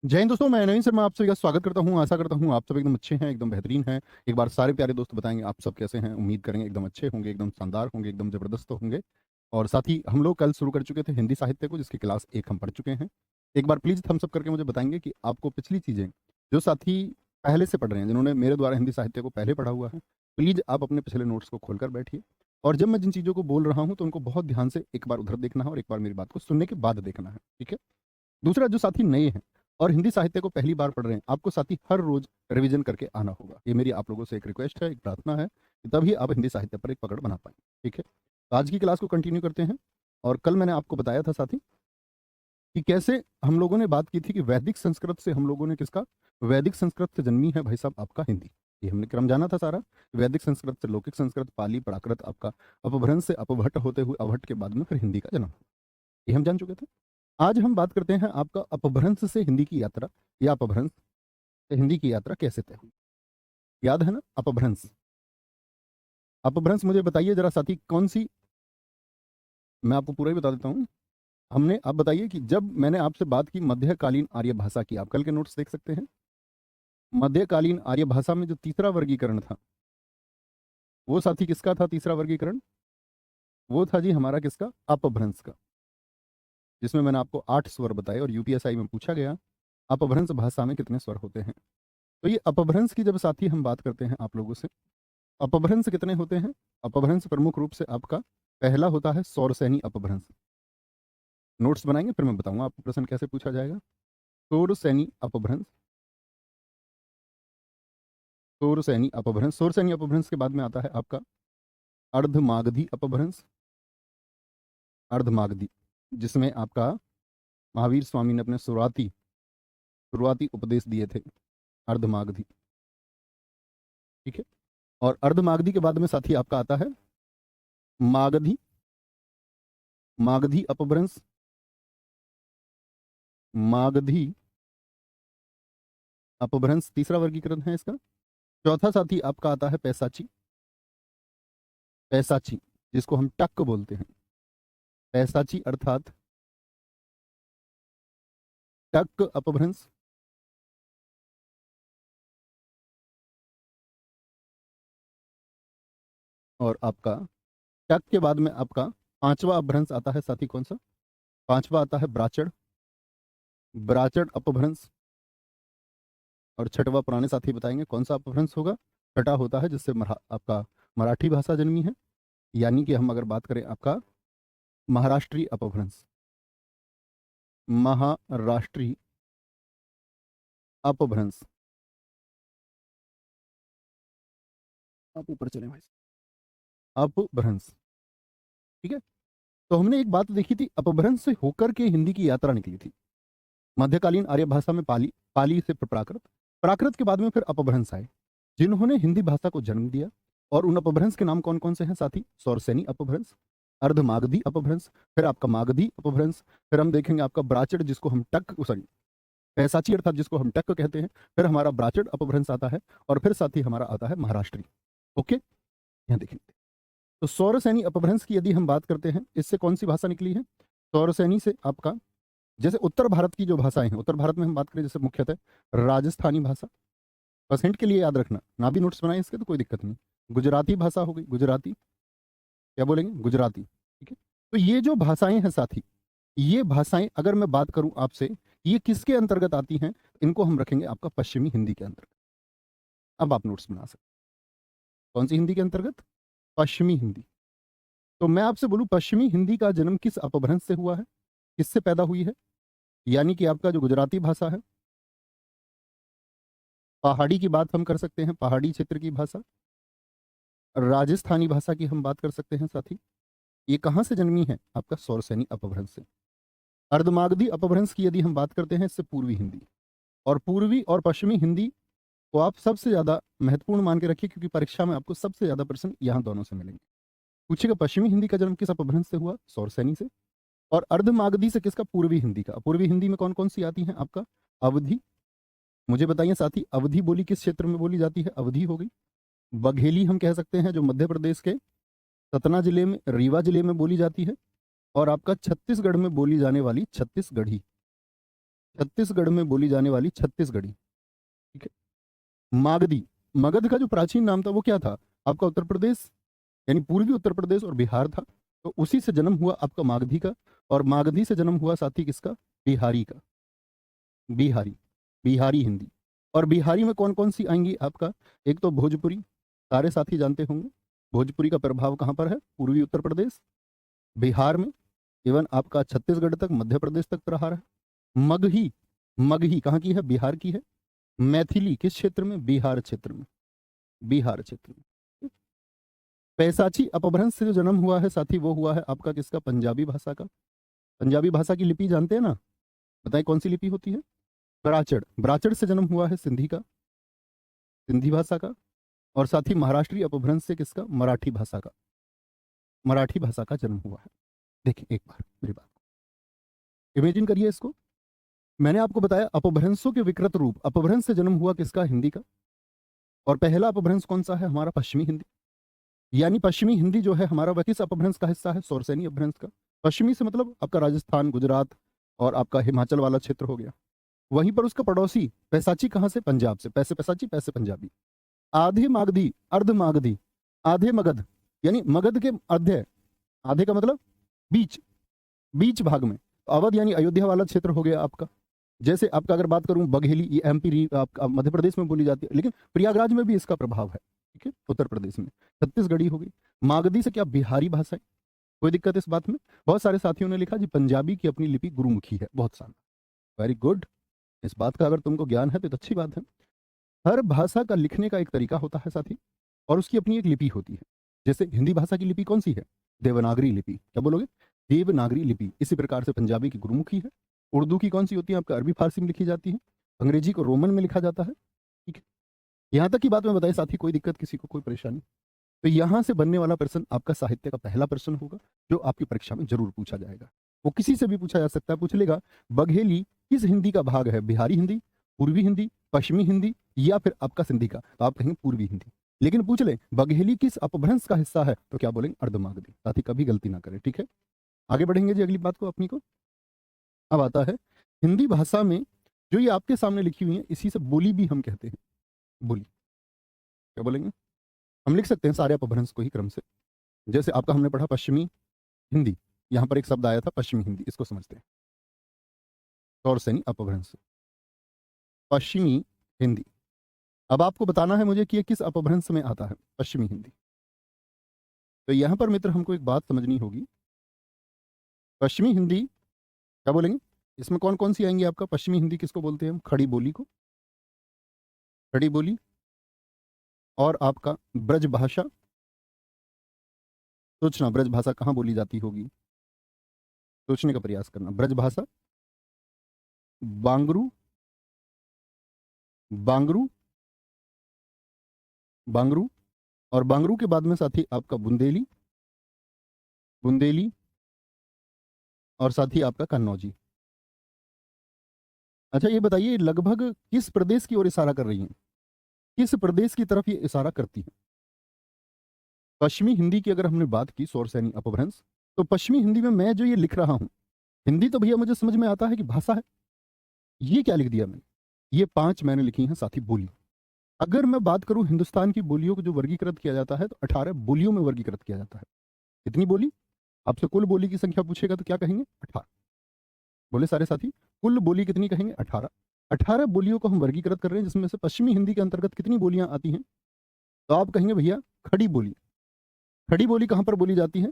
जय हिंद दोस्तों, मैं नवीन शर्मा आप सभी का स्वागत करता हूं। आशा करता हूं आप सब एकदम अच्छे हैं, एकदम बेहतरीन हैं। एक बार सारे प्यारे दोस्त बताएंगे आप सब कैसे हैं। उम्मीद करेंगे एकदम अच्छे होंगे, एकदम शानदार होंगे, एकदम जबरदस्त होंगे। और साथ ही हम लोग कल शुरू कर चुके थे हिंदी साहित्य को, जिसकी क्लास 1 हम पढ़ चुके हैं। एक बार प्लीज थम्स अप करके मुझे बताएंगे कि आपको पिछली चीजें जो साथी पहले से पढ़ रहे हैं, जिन्होंने मेरे द्वारा हिंदी साहित्य को पहले पढ़ा हुआ है, प्लीज आप अपने पिछले नोट्स को खोलकर बैठिए। और जब मैं जिन चीज़ों को बोल रहा हूँ तो उनको बहुत ध्यान से एक बार उधर देखना है और एक बार मेरी बात को सुनने के बाद देखना है, ठीक है। दूसरा, जो साथी नए हैं और हिंदी साहित्य को पहली बार पढ़ रहे हैं, आपको साथी हर रोज रिवीजन करके आना होगा। ये मेरी आप लोगों से एक रिक्वेस्ट है, एक प्रार्थना है कि तभी आप हिंदी साहित्य पर एक पकड़ बना पाएं, ठीक है। तो आज की क्लास को कंटिन्यू करते हैं। और कल मैंने आपको बताया था साथी कि कैसे हम लोगों ने बात की थी कि वैदिक संस्कृत से हम लोगों ने किसका, वैदिक संस्कृत से जन्मी है भाई साहब आपका हिंदी। ये हमने क्रम जाना था सारा। वैदिक संस्कृत से लौकिक संस्कृत, पाली, प्राकृत, आपका अपभ्रंश से अपभट्ट होते हुए अवहट्ट के बाद में फिर हिंदी का जन्म। ये हम जान चुके थे। आज हम बात करते हैं आपका अपभ्रंश से हिंदी की यात्रा, या अपभ्रंश से हिंदी की यात्रा कैसे तय हुई। याद है ना अपभ्रंश? अपभ्रंश मुझे बताइए जरा साथी, कौन सी, मैं आपको पूरा ही बता देता हूँ। हमने, आप बताइए कि जब मैंने आपसे बात की मध्यकालीन आर्य भाषा की, आप कल के नोट्स देख सकते हैं। मध्यकालीन आर्य भाषा में जो तीसरा वर्गीकरण था, वो साथी किसका था तीसरा वर्गीकरण? वो था जी हमारा किसका, अपभ्रंश का। जिसमें मैंने आपको 8 स्वर बताए और यूपीएसआई में पूछा गया अपभ्रंश भाषा में कितने स्वर होते हैं। तो ये अपभ्रंश की जब साथी हम बात करते हैं आप लोगों से, अपभ्रंश कितने होते हैं? अपभ्रंश प्रमुख रूप से आपका पहला होता है सौरसैनी अपभ्रंश। नोट्स बनाएंगे फिर मैं बताऊंगा आपको प्रश्न कैसे पूछा जाएगा। सौरसैनी अपभ्रंश, सौरसैनी अपभ्रंश। सौरसैनी अपभ्रंश के बाद में आता है आपका अर्धमागधी अपभ्रंश। अर्धमागधी, जिसमें आपका महावीर स्वामी ने अपने शुरुआती शुरुआती उपदेश दिए थे, अर्धमागधी, ठीक है। और अर्धमागधी के बाद में साथी आपका आता है मागधी, मागधी अपभ्रंश। मागधी अपभ्रंश तीसरा वर्गीकरण है इसका। चौथा साथी आपका आता है पैसाची, पैसाची, जिसको हम टक बोलते हैं। पैसाची अर्थात टक अपभ्रंश। और आपका टक के बाद में आपका पांचवा अपभ्रंश आता है साथी, कौन सा? पांचवा आता है ब्राचड़, ब्राचड़ अपभ्रंश। और छठवा पुराने साथी बताएंगे कौन सा अपभ्रंश होगा। छठा होता है जिससे आपका मराठी भाषा जन्मी है, यानी कि हम अगर बात करें आपका महाराष्ट्री अपभ्रंश, महाराष्ट्री अपभ्रंश। आप ऊपर चले भाई, अपभ्रंश, ठीक है। तो हमने एक बात देखी थी, अपभ्रंश से होकर के हिंदी की यात्रा निकली थी। मध्यकालीन आर्य भाषा में पाली, पाली से फिर प्राकृत, प्राकृत के बाद में फिर अपभ्रंश आए, जिन्होंने हिंदी भाषा को जन्म दिया। और उन अपभ्रंश के नाम कौन कौन से हैं साथी? सौरसैनी अपभ्रंश, अर्धमागधी अपभ्रंश, फिर आपका मागधी अपभ्रंश, फिर हम देखेंगे आपका ब्राचड़, जिसको हम टक, सॉरी पैसाची अर्थात जिसको हम टक कहते हैं, फिर हमारा ब्राचड़ अपभ्रंश आता है, और फिर साथी हमारा आता है महाराष्ट्री। ओके, यहाँ देखेंगे। तो सौरसैनी अपभ्रंश की यदि हम बात करते हैं, इससे कौन सी भाषा निकली है? सौरसैनी से आपका, जैसे उत्तर भारत की जो भाषाएं हैं, उत्तर भारत में हम बात करें जैसे मुख्यतः राजस्थानी भाषा, बस हिंट के लिए याद रखना, ना भी नोट्स बनाए इसके तो कोई दिक्कत नहीं। गुजराती भाषा हो गई, गुजराती, क्या बोलेंगे, गुजराती, ठीक है। तो ये जो भाषाएं हैं साथी, ये भाषाएं अगर मैं बात करूं आपसे, ये किसके अंतर्गत आती हैं? इनको हम रखेंगे आपका पश्चिमी हिंदी के अंतर्गत। अब आप नोट्स बना सकते। कौन सी हिंदी के अंतर्गत? पश्चिमी हिंदी। तो मैं आपसे बोलूं, पश्चिमी हिंदी का जन्म किस अपभ्रंश से हुआ है, किससे पैदा हुई है? यानी कि आपका जो गुजराती भाषा है, पहाड़ी की बात हम कर सकते हैं, पहाड़ी क्षेत्र की भाषा, राजस्थानी भाषा की हम बात कर सकते हैं साथी। ये कहाँ से जन्मी है? आपका सौरसैनी अपभ्रंश से। अर्धमागधी अपभ्रंश की यदि हम बात करते हैं, इससे पूर्वी हिंदी। और पूर्वी और पश्चिमी हिंदी को आप सबसे ज्यादा महत्वपूर्ण मान के रखिए, क्योंकि परीक्षा में आपको सबसे ज्यादा प्रश्न यहाँ दोनों से मिलेंगे। पूछेगा पश्चिमी हिंदी का जन्म किस अपभ्रंश से हुआ? सौरसैनी से। और अर्धमागधी से किसका? पूर्वी हिंदी का। पूर्वी हिंदी में कौन कौन सी आती हैं? आपका अवधी। मुझे बताइए साथी, अवधी बोली किस क्षेत्र में बोली जाती है? अवधी हो गई। बघेली हम कह सकते हैं, जो मध्य प्रदेश के सतना जिले में, रीवा जिले में बोली जाती है। और आपका छत्तीसगढ़ में बोली जाने वाली छत्तीसगढ़ी, छत्तीसगढ़ में बोली जाने वाली छत्तीसगढ़ी, ठीक है। मागधी, मगध का जो प्राचीन नाम था वो क्या था आपका? उत्तर प्रदेश, यानी पूर्वी उत्तर प्रदेश और बिहार था। तो उसी से जन्म हुआ आपका मागधी का, और मागधी से जन्म हुआ साथी किसका? बिहारी का। बिहारी, बिहारी हिंदी। और बिहारी में कौन कौन सी आएंगी आपका? एक तो भोजपुरी, सारे साथी जानते होंगे। भोजपुरी का प्रभाव कहाँ पर है? पूर्वी उत्तर प्रदेश, बिहार में, इवन आपका छत्तीसगढ़ तक, मध्य प्रदेश तक रहा है। मगही, मगही कहाँ की है? बिहार की है। मैथिली किस क्षेत्र में? बिहार क्षेत्र में, बिहार क्षेत्र में। पैसाची अपभ्रंश से जो जन्म हुआ है साथी, वो हुआ है आपका किसका? पंजाबी भाषा का। पंजाबी भाषा की लिपि जानते हैं ना? बताएं कौन सी लिपि होती है? ब्राचड़, ब्राचड़ से जन्म हुआ है सिंधी का, सिंधी भाषा का। और साथ ही महाराष्ट्रीय अपभ्रंश से किसका? मराठी भाषा का, मराठी भाषा का जन्म हुआ है। देखिए एक बार मेरी बात इमेजिन करिए इसको। मैंने आपको बताया अपभ्रंशों के विकृत रूप, अपभ्रंश से जन्म हुआ किसका? हिंदी का। और पहला अपभ्रंश कौन सा है? हमारा पश्चिमी हिंदी। यानी पश्चिमी हिंदी जो है हमारा, वह किस अपभ्रंश का हिस्सा है? सौरसैनी अपभ्रंश का। पश्चिमी से मतलब आपका राजस्थान, गुजरात और आपका हिमाचल वाला क्षेत्र हो गया। वहीं पर उसका पड़ोसी पैसाची कहाँ से? पंजाब से। पैसे पैसाची, पैसे पंजाबी। आधे मागधी, अर्ध मागधी, आधे मगध, यानी मगध के आधे, आधे का मतलब बीच, बीच भाग में। अवध यानी अयोध्या वाला क्षेत्र हो गया आपका। जैसे आपका अगर बात करूं बघेली, ये एमपी आपका मध्य प्रदेश में बोली जाती है, लेकिन प्रयागराज में भी इसका प्रभाव है, ठीक है, उत्तर प्रदेश में। छत्तीसगढ़ी हो गई। मागधी से क्या? बिहारी भाषा है। कोई दिक्कत इस बात में? बहुत सारे साथियों ने लिखा जी पंजाबी की अपनी लिपि गुरुमुखी है। बहुत सारा, वेरी गुड। इस बात का अगर तुमको ज्ञान है तो अच्छी बात है। हर भाषा का लिखने का एक तरीका होता है साथी, और उसकी अपनी एक लिपि होती है। जैसे हिंदी भाषा की लिपि कौन सी है? देवनागरी लिपि। क्या बोलोगे? देवनागरी लिपि। इसी प्रकार से पंजाबी की गुरुमुखी है। उर्दू की कौन सी होती है आपका? अरबी फारसी में लिखी जाती है। अंग्रेजी को रोमन में लिखा जाता है, ठीक है। यहाँ तक की बात मैं बताई साथी, कोई दिक्कत किसी को, कोई परेशानी? तो यहाँ से बनने वाला प्रश्न आपका साहित्य का पहला प्रश्न होगा, जो आपकी परीक्षा में जरूर पूछा जाएगा। वो किसी से भी पूछा जा सकता है। पूछ लेगा बघेली किस हिंदी का भाग है? बिहारी हिंदी, पूर्वी हिंदी, पश्चिमी हिंदी, या फिर आपका सिंधी का? तो आप कहेंगे पूर्वी हिंदी। लेकिन पूछ ले बघेली किस अपभ्रंश का हिस्सा है, तो क्या बोलेंगे? अर्धमागधी। साथी कभी गलती ना करें, ठीक है। आगे बढ़ेंगे जी अगली बात को अपनी को। अब आता है हिंदी भाषा में जो ये आपके सामने लिखी हुई है, इसी से बोली भी हम कहते हैं। बोली क्या बोलेंगे? हम लिख सकते हैं सारे अपभ्रंश को ही क्रम से। जैसे आपका हमने पढ़ा पश्चिमी हिंदी, यहां पर एक शब्द आया था पश्चिमी हिंदी, इसको समझते हैं। सौरसैनी अपभ्रंश, पश्चिमी हिंदी। अब आपको बताना है मुझे कि ये किस अपभ्रंश में आता है, पश्चिमी हिंदी। तो यहां पर मित्र हमको एक बात समझनी होगी। पश्चिमी हिंदी क्या बोलेंगे? इसमें कौन कौन सी आएंगी आपका? पश्चिमी हिंदी किसको बोलते हैं हम? खड़ी बोली को, खड़ी बोली। और आपका ब्रज भाषा। सोचना ब्रज भाषा कहाँ बोली जाती होगी, सोचने का प्रयास करना। ब्रज भाषा, बांगरू, बांगरू, बांगरू। और बांगरू के बाद में साथी आपका बुंदेली, बुंदेली। और साथ ही आपका कन्नौजी। अच्छा ये बताइए लगभग किस प्रदेश की ओर इशारा कर रही हैं? किस प्रदेश की तरफ ये इशारा करती है? पश्चिमी हिंदी की अगर हमने बात की, सौरसैनी अपभ्रंश, तो पश्चिमी हिंदी में मैं जो ये लिख रहा हूं, हिंदी तो भैया मुझे समझ में आता है कि भाषा है। ये क्या लिख दिया मैंने? ये 5 मैंने लिखी हैं साथी बोली। अगर मैं बात करूं हिंदुस्तान की बोलियों को जो वर्गीकृत किया जाता है, तो 18 बोलियों में वर्गीकृत किया जाता है। कितनी बोली? आपसे कुल बोली की संख्या पूछेगा तो क्या कहेंगे? 18। बोले सारे साथी, कुल बोली कितनी कहेंगे? 18। 18 बोलियों को हम वर्गीकृत कर रहे हैं, जिसमें से पश्चिमी हिंदी के अंतर्गत कितनी बोलियां आती हैं? तो आप कहेंगे भैया खड़ी बोली। खड़ी बोली कहां पर बोली जाती है?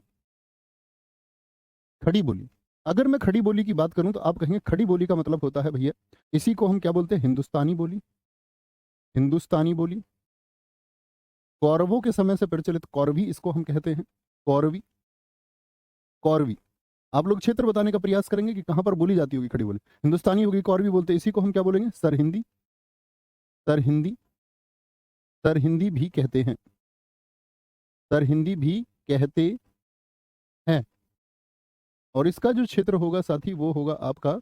खड़ी बोली। अगर मैं खड़ी बोली की बात करूं तो आप कहेंगे खड़ी बोली का मतलब होता है भैया, इसी को हम क्या बोलते हैं? हिंदुस्तानी बोली, हिंदुस्तानी बोली। कौरवों के समय से प्रचलित कौरवी, इसको हम कहते हैं कौरवी, कौरवी। आप लोग क्षेत्र बताने का प्रयास करेंगे कि कहां पर बोली जाती होगी खड़ी बोली। हिंदुस्तानी होगी, कौरवी बोलते हैं, इसी को हम क्या बोलेंगे? सरहिंदी, सरहिंदी, सरहिंदी भी कहते हैं, सरहिंदी भी कहते हैं। और इसका जो क्षेत्र होगा साथी, वो होगा आपका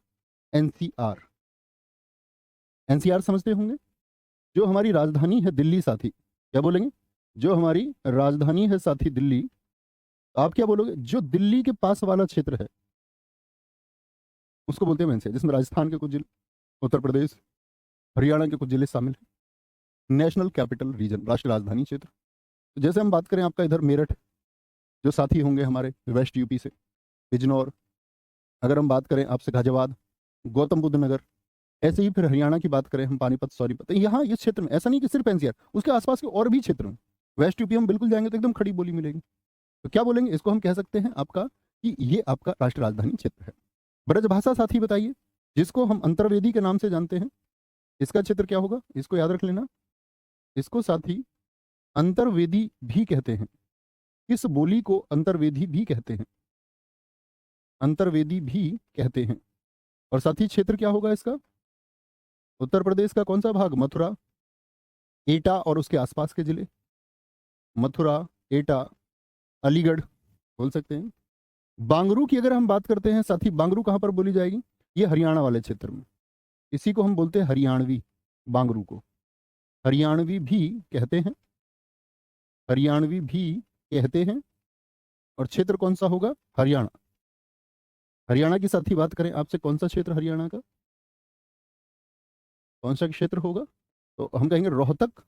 एनसीआर। एनसीआर समझते होंगे, जो हमारी राजधानी है दिल्ली साथी। क्या बोलेंगे? जो हमारी राजधानी है साथी दिल्ली, आप क्या बोलोगे? जो दिल्ली के पास वाला क्षेत्र है उसको बोलते हैं एनसीआर, जिसमें राजस्थान के कुछ जिले, उत्तर प्रदेश, हरियाणा के कुछ जिले शामिल हैं। नेशनल कैपिटल रीजन, राष्ट्रीय राजधानी क्षेत्र। तो जैसे हम बात करें आपका इधर मेरठ, जो साथी होंगे हमारे वेस्ट यूपी से, बिजनौर, अगर हम बात करें आपसे गाजियाबाद, गौतम बुद्ध नगर, ऐसे ही फिर हरियाणा की बात करें हम पानीपत, सोनीपत, यहाँ इस क्षेत्र में, ऐसा नहीं कि सिर्फ एनसीआर, उसके आसपास के और भी क्षेत्र में, वेस्ट यूपी हम बिल्कुल जाएंगे तो एकदम खड़ी बोली मिलेगी। तो क्या बोलेंगे, इसको हम कह सकते हैं आपका कि ये आपका राष्ट्रीय राजधानी क्षेत्र है। ब्रजभाषा साथी बताइए, जिसको हम अंतर्वेदी के नाम से जानते हैं, इसका क्षेत्र क्या होगा, इसको याद रख लेना। इसको साथी अंतर्वेदी भी कहते हैं। किस बोली को अंतर्वेदी भी कहते हैं, अंतर्वेदी भी कहते हैं। और साथी क्षेत्र क्या होगा इसका, उत्तर प्रदेश का कौन सा भाग, मथुरा, एटा और उसके आसपास के जिले, मथुरा, एटा, अलीगढ़ बोल सकते हैं। बांगरू की अगर हम बात करते हैं साथी, बांगरू कहां पर बोली जाएगी, ये हरियाणा वाले क्षेत्र में, इसी को हम बोलते हैं हरियाणवी, बांगरू को हरियाणवी भी कहते हैं, हरियाणवी भी कहते हैं। और क्षेत्र कौन सा होगा, हरियाणा। हरियाणा की साथी बात करें आपसे, कौन सा क्षेत्र हरियाणा का, कौन सा क्षेत्र होगा, तो हम कहेंगे रोहतक।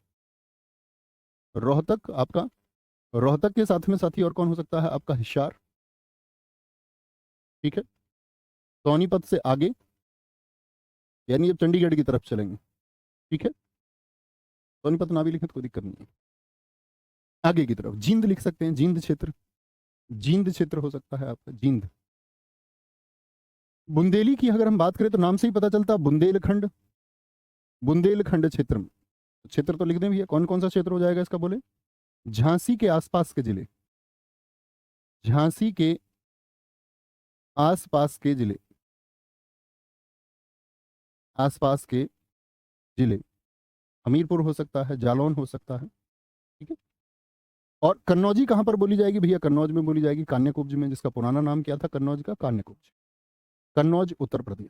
रोहतक आपका, रोहतक के साथ में साथी और कौन हो सकता है आपका, हिसार, ठीक है। सोनीपत से आगे, यानी अब चंडीगढ़ की तरफ चलेंगे, ठीक है। सोनीपत ना भी लिखें तो कोई दिक्कत नहीं है। आगे की तरफ जींद लिख सकते हैं, जींद क्षेत्र, जींद क्षेत्र हो सकता है आपका, जींद। बुंदेली की अगर हम बात करें तो नाम से ही पता चलता, बुंदेलखंड, बुंदेलखंड क्षेत्र में, क्षेत्र तो लिख दें भैया, कौन कौन सा क्षेत्र हो जाएगा इसका, बोले झांसी के आसपास के जिले, झांसी के आसपास के जिले, आसपास के जिले, हमीरपुर हो सकता है, जालौन हो सकता है, ठीक है। और कन्नौजी कहां पर बोली जाएगी भैया, कन्नौज में बोली जाएगी, कान्याकुब्ज में, जिसका पुराना नाम क्या था कन्नौज का, कान्याकुब्ज, कन्नौज उत्तर प्रदेश।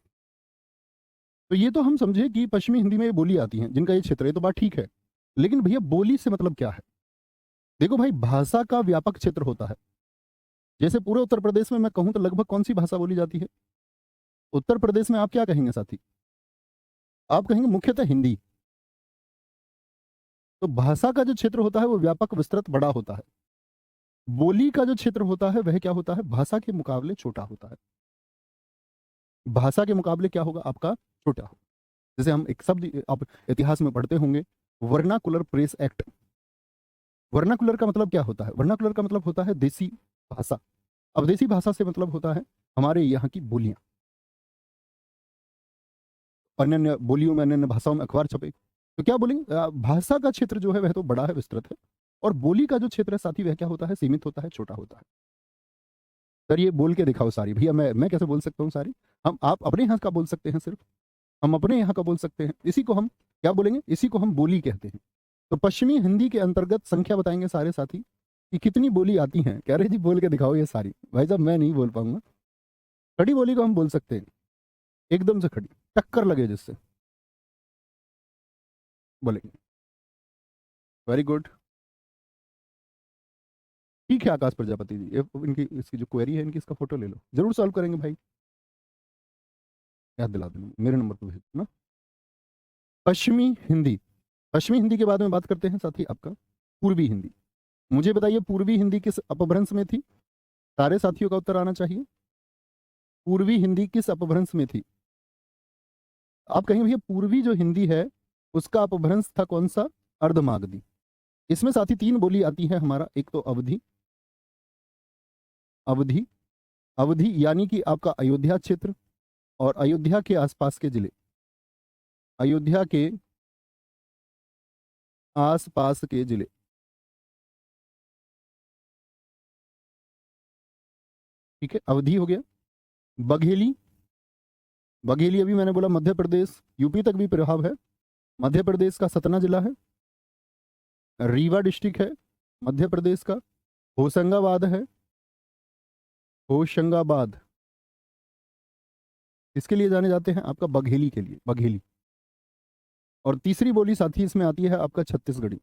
तो ये तो हम समझे कि पश्चिमी हिंदी में ये बोली आती हैं जिनका ये क्षेत्र है, तो बात ठीक है। लेकिन भैया बोली से मतलब क्या है, देखो भाई, भाषा का व्यापक क्षेत्र होता है। जैसे पूरे उत्तर प्रदेश में मैं कहूं तो लगभग कौन सी भाषा बोली जाती है, उत्तर प्रदेश में आप क्या कहेंगे साथी, आप कहेंगे मुख्यतः हिंदी। तो भाषा का जो क्षेत्र होता है वो व्यापक, विस्तृत, बड़ा होता है। बोली का जो क्षेत्र होता है वह क्या होता है, भाषा के मुकाबले छोटा होता है। भाषा के मुकाबले क्या होगा आपका, छोटा होगा। जैसे हम एक शब्द आप इतिहास में पढ़ते होंगे, वर्नाकुलर प्रेस एक्ट। वर्नाकुलर का मतलब क्या होता है, वर्नाकुलर का मतलब होता है देसी भाषा। अब देसी भाषा से मतलब होता है हमारे यहाँ की बोलियां, अन्य बोलियों में, अन्य भाषाओं में अखबार छपे, तो क्या बोलेंगे, भाषा का क्षेत्र जो है वह तो बड़ा है, विस्तृत है। और बोली का जो क्षेत्र है साथी वह क्या होता है, सीमित होता है, छोटा होता है। सर ये बोल के दिखाओ सारी, भैया मैं कैसे बोल सकता हूँ सारी, हम आप अपने यहाँ का बोल सकते हैं, सिर्फ हम अपने यहाँ का बोल सकते हैं, इसी को हम क्या बोलेंगे, इसी को हम बोली कहते हैं। तो पश्चिमी हिंदी के अंतर्गत संख्या बताएंगे सारे साथी कि कितनी बोली आती हैं, कह रहे जी बोल के दिखाओ ये सारी, भाई साहब मैं नहीं बोल पाऊंगा। खड़ी बोली को हम बोल सकते हैं, एकदम से खड़ी, टक्कर लगे जिससे बोलेंगे। वेरी गुड, ठीक है आकाश प्रजापति जी, ये इनकी इसकी जो क्वेरी है इनकी, इसका फोटो ले लो, जरूर सॉल्व करेंगे भाई, याद दिला देना, मेरे नंबर पर भेज ना। पश्चिमी हिंदी, पश्चिमी हिंदी के बाद में बात करते हैं साथी आपका पूर्वी हिंदी। मुझे बताइए पूर्वी हिंदी किस अपभ्रंश में थी, सारे साथियों का उत्तर आना चाहिए। पूर्वी हिंदी किस अपभ्रंश में थी, आप कहेंगे भैया पूर्वी जो हिंदी है उसका अपभ्रंश था कौन सा, अर्धमागधी। इसमें साथी तीन बोली आती है हमारा, एक तो अवधि, अवधि, अवधि यानी कि आपका अयोध्या क्षेत्र और अयोध्या के आसपास के जिले, अयोध्या के आसपास के जिले, ठीक है, अवधि हो गया। बघेली, बघेली अभी मैंने बोला मध्य प्रदेश, यूपी तक भी प्रभाव है, मध्य प्रदेश का सतना जिला है। रीवा डिस्ट्रिक्ट है मध्य प्रदेश का। होशंगाबाद है, होशंगाबाद इसके लिए जाने जाते हैं आपका, बघेली के लिए, बघेली। और तीसरी बोली साथी इसमें आती है आपका छत्तीसगढ़ी,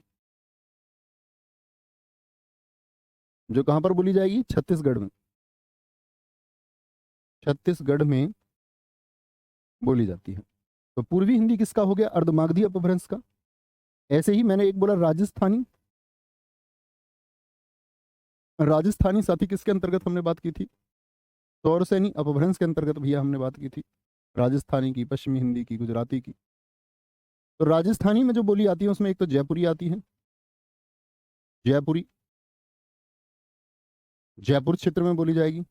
जो कहां पर बोली जाएगी, छत्तीसगढ़ में, छत्तीसगढ़ में बोली जाती है। तो पूर्वी हिंदी किसका हो गया? अर्धमागधी अपभ्रंश का। ऐसे ही मैंने एक बोला राजस्थानी। राजस्थानी साथी किसके अंतर्गत हमने बात की थी? सौरसैनी अपभ्रंश के अंतर्गत भैया हमने बात की थी, राजस्थानी की, पश्चिमी हिंदी की, गुजराती की। तो राजस्थानी में जो बोली आती है उसमें एक तो जयपुरी आती है, जयपुरी, जयपुर क्षेत्र में बोली जाएगी।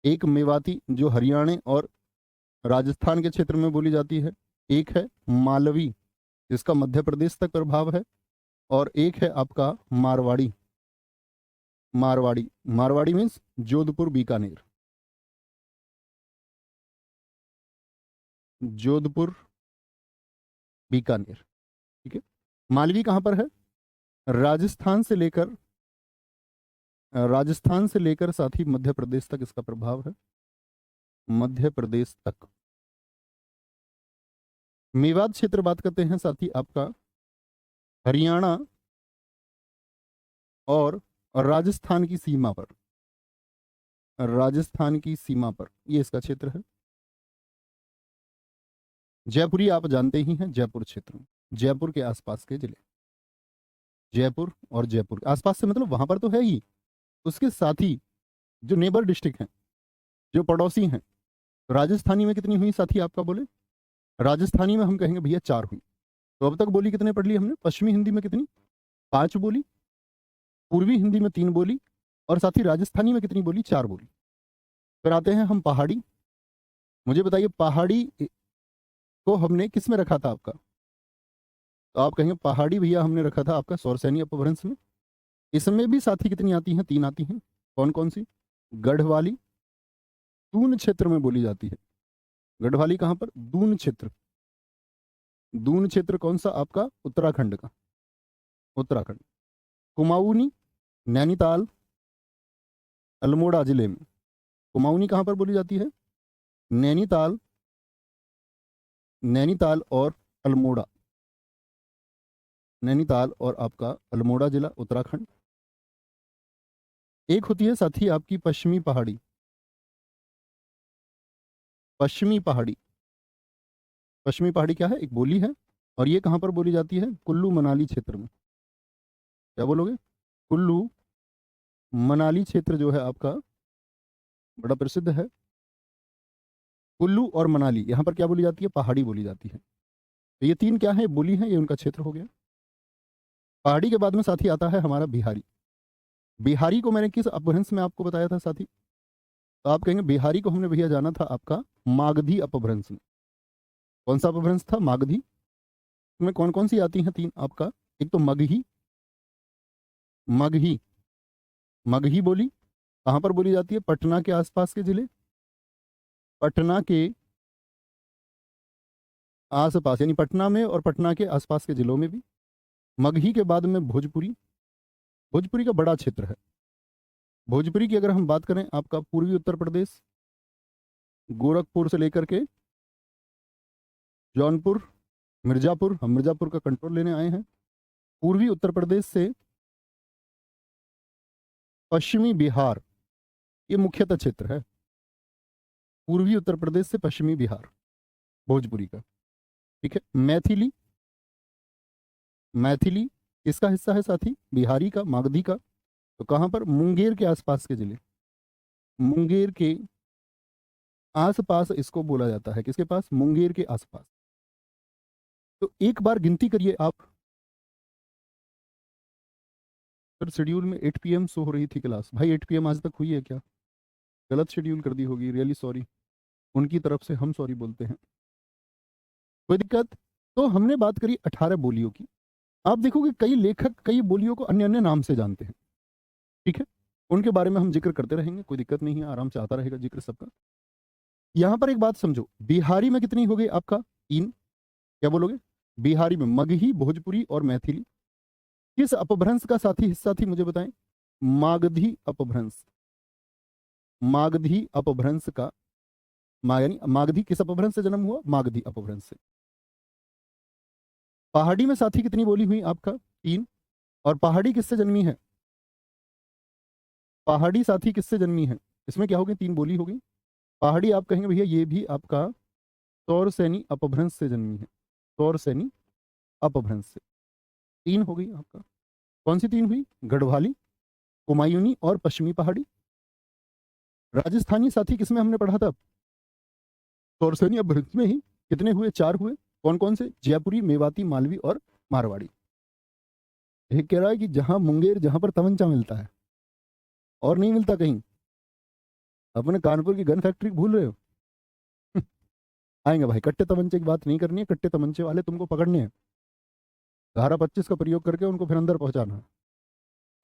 एक मेवाती जो हरियाणा और राजस्थान के क्षेत्र में बोली जाती है। एक है मालवी जिसका मध्य प्रदेश तक प्रभाव है। और एक है आपका मारवाड़ी। मारवाड़ी, मारवाड़ी मीन्स जोधपुर बीकानेर, जोधपुर बीकानेर। ठीक है। मालवी कहां पर है? राजस्थान से लेकर, राजस्थान से लेकर साथ ही मध्य प्रदेश तक इसका प्रभाव है, मध्य प्रदेश तक। मेवात क्षेत्र बात करते हैं साथ ही आपका हरियाणा और राजस्थान की सीमा पर, राजस्थान की सीमा पर ये इसका क्षेत्र है। जयपुरी आप जानते ही हैं, जयपुर क्षेत्र, जयपुर के आसपास के जिले, जयपुर और जयपुर आसपास से मतलब वहां पर तो है ही, उसके साथ ही जो नेबर डिस्ट्रिक्ट हैं, जो पड़ोसी हैं। राजस्थानी में कितनी हुई साथी आपका बोले? राजस्थानी में हम कहेंगे भैया 4 हुई। तो अब तक बोली कितने पढ़ ली हमने? पश्चिमी हिंदी में कितनी? 5 बोली। पूर्वी हिंदी में 3 बोली। और साथ ही राजस्थानी में कितनी बोली? 4 बोली। फिर आते हैं हम पहाड़ी। मुझे बताइए पहाड़ी को हमने किस में रखा था आपका? तो आप कहेंगे पहाड़ी भैया हमने रखा था आपका सौरसैनी अपभ्रंश में। इसमें भी साथी कितनी आती हैं? 3 आती हैं। कौन कौन सी? गढ़वाली दून क्षेत्र में बोली जाती है। गढ़वाली कहां पर? दून क्षेत्र। दून क्षेत्र कौन सा आपका? उत्तराखंड का, उत्तराखंड। कुमाऊनी नैनीताल अल्मोड़ा जिले में। कुमाऊनी कहां पर बोली जाती है? नैनीताल, नैनीताल और अल्मोड़ा, नैनीताल और आपका अल्मोड़ा जिला उत्तराखंड। एक होती है साथी आपकी पश्चिमी पहाड़ी, पश्चिमी पहाड़ी। पश्चिमी पहाड़ी क्या है? एक बोली है। और ये कहां पर बोली जाती है? कुल्लू मनाली क्षेत्र में। क्या बोलोगे? कुल्लू मनाली क्षेत्र जो है आपका बड़ा प्रसिद्ध है। कुल्लू और मनाली यहां पर क्या बोली जाती है? पहाड़ी बोली जाती है। तो ये 3 क्या है? बोली है, ये उनका क्षेत्र हो गया। पहाड़ी के बाद में साथी आता है हमारा बिहारी। बिहारी को मैंने किस अपभ्रंश में आपको बताया था साथी? तो आप कहेंगे बिहारी को हमने भैया जाना था आपका मागधी अपभ्रंश में। कौन सा अपभ्रंश था? मागधी। इसमें कौन कौन सी आती हैं 3 आपका? एक तो मगही, मगही, मगही बोली कहां पर बोली जाती है? पटना के आसपास के जिले, पटना के आसपास, यानी पटना में और पटना के आसपास के जिलों में भी। मगही के बाद में भोजपुरी, भोजपुरी का बड़ा क्षेत्र है। भोजपुरी की अगर हम बात करें आपका पूर्वी उत्तर प्रदेश, गोरखपुर से लेकर के जौनपुर, मिर्जापुर, हम मिर्जापुर का कंट्रोल लेने आए हैं। पूर्वी उत्तर प्रदेश से पश्चिमी बिहार, ये मुख्यतः क्षेत्र है। पूर्वी उत्तर प्रदेश से पश्चिमी बिहार, भोजपुरी का। ठीक है। मैथिली, मैथिली किसका हिस्सा है साथी? बिहारी का, मागधी का। तो कहां पर? मुंगेर के आसपास के जिले, मुंगेर के आसपास इसको बोला जाता है। किसके पास? मुंगेर के आसपास। तो एक बार गिनती करिए आप। सर शेड्यूल में 8 PM शो हो रही थी क्लास। भाई 8 PM आज तक हुई है क्या? गलत शेड्यूल कर दी होगी, रियली सॉरी। उनकी तरफ से हम सॉरी बोलते हैं, कोई दिक्कत। तो हमने बात करी 18 बोलियों की। आप देखोगे कई लेखक कई बोलियों को अन्य अन्य नाम से जानते हैं। ठीक है। उनके बारे में हम जिक्र करते रहेंगे, कोई दिक्कत नहीं है, आराम से आता रहेगा जिक्र सबका। यहां पर एक बात समझो, बिहारी में कितनी हो गई आपका? 3। क्या बोलोगे? बिहारी में मगही, भोजपुरी और मैथिली। किस अपभ्रंश का साथी हिस्सा थी मुझे बताएं? मागधी अपभ्रंश, मागधी अपभ्रंश का। यानी मागधी किस अपभ्रंश से जन्म हुआ? मागधी अपभ्रंश से। पहाड़ी में साथी कितनी बोली हुई आपका? 3। और पहाड़ी किससे जन्मी है? पहाड़ी साथी किससे जन्मी है? इसमें क्या हो गई? 3 बोली हो गई। पहाड़ी आप कहेंगे भैया ये भी आपका सौरसेनी अपभ्रंश से जन्मी है। सौरसेनी अपभ्रंश से। 3 हो गई आपका। कौन सी 3 हुई? गढ़वाली, कुमायूनी और पश्चिमी पहाड़ी। राजस्थानी साथी किसमें हमने पढ़ा था? सौरसेनी अपभ्रंश में ही। कितने हुए? 4 हुए। कौन कौन से? जयपुरी, मेवाती, मालवी और मारवाड़ी। एक कह रहा है कि जहां मुंगेर, जहां पर तमंचा मिलता है और नहीं मिलता कहीं। अपने कानपुर की गन फैक्ट्री भूल रहे हो? आएंगे भाई, कट्टे तमंचे की बात नहीं करनी है। कट्टे तमंचे वाले तुमको पकड़ने हैं, धारा 25 का प्रयोग करके उनको फिर अंदर पहुंचाना है।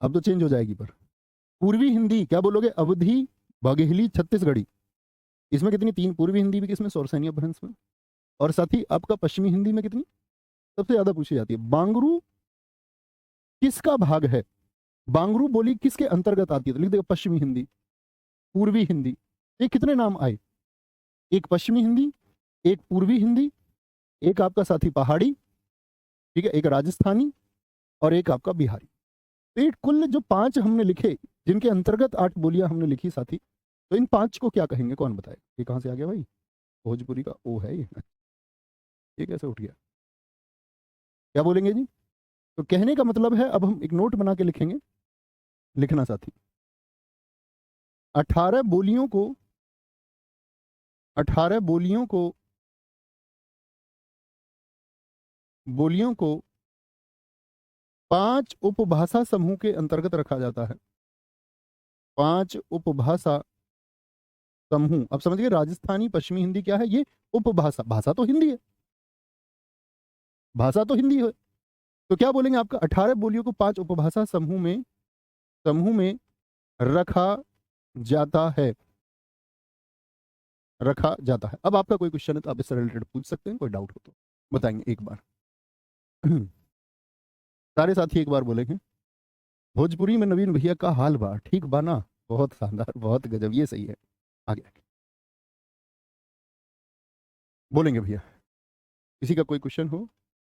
अब तो चेंज हो जाएगी। पर पूर्वी हिंदी क्या बोलोगे? अवधी, बघेली, छत्तीसगढ़ी। इसमें कितनी? 3। पूर्वी हिंदी भी किसमें? सौरसैनी अपभ्रंश में। और साथ ही आपका पश्चिमी हिंदी में कितनी? सबसे ज्यादा पूछी जाती है। बांगरू किसका भाग है? बांगरू बोली किसके अंतर्गत आती है? तो लिख देगा पश्चिमी हिंदी, पूर्वी हिंदी। ये कितने नाम आए? एक पश्चिमी हिंदी, एक पूर्वी हिंदी, एक आपका साथी पहाड़ी, ठीक है, एक राजस्थानी और एक आपका बिहारी। तो ये कुल जो 5 हमने लिखे, जिनके अंतर्गत 8 बोलियां हमने लिखी साथी, तो इन 5 को क्या कहेंगे? कौन बताए? ये कहां से आ गया भाई? भोजपुरी का ओ है ये कैसे उठ गया? क्या बोलेंगे जी? तो कहने का मतलब है, अब हम एक नोट बना के लिखेंगे। लिखना साथी। 18 बोलियों को 18 बोलियों को 5 उपभाषा समूह के अंतर्गत रखा जाता है। 5 उपभाषा समूह। अब समझिए, राजस्थानी पश्चिमी हिंदी क्या है? ये उपभाषा। भाषा तो हिंदी है, भाषा तो हिंदी है। तो क्या बोलेंगे? आपका 18 बोलियों को 5 उपभाषा समूह में रखा जाता है। रखा जाता है। अब आपका कोई क्वेश्चन है तो आप इससे रिलेटेड पूछ सकते हैं, कोई डाउट हो तो बताएंगे एक बार। सारे साथी एक बार बोलेंगे। भोजपुरी में नवीन भैया का हाल बा ठीक बा ना? बहुत शानदार, बहुत गजब, ये सही है। आगे आगे बोलेंगे भैया। किसी का कोई क्वेश्चन हो?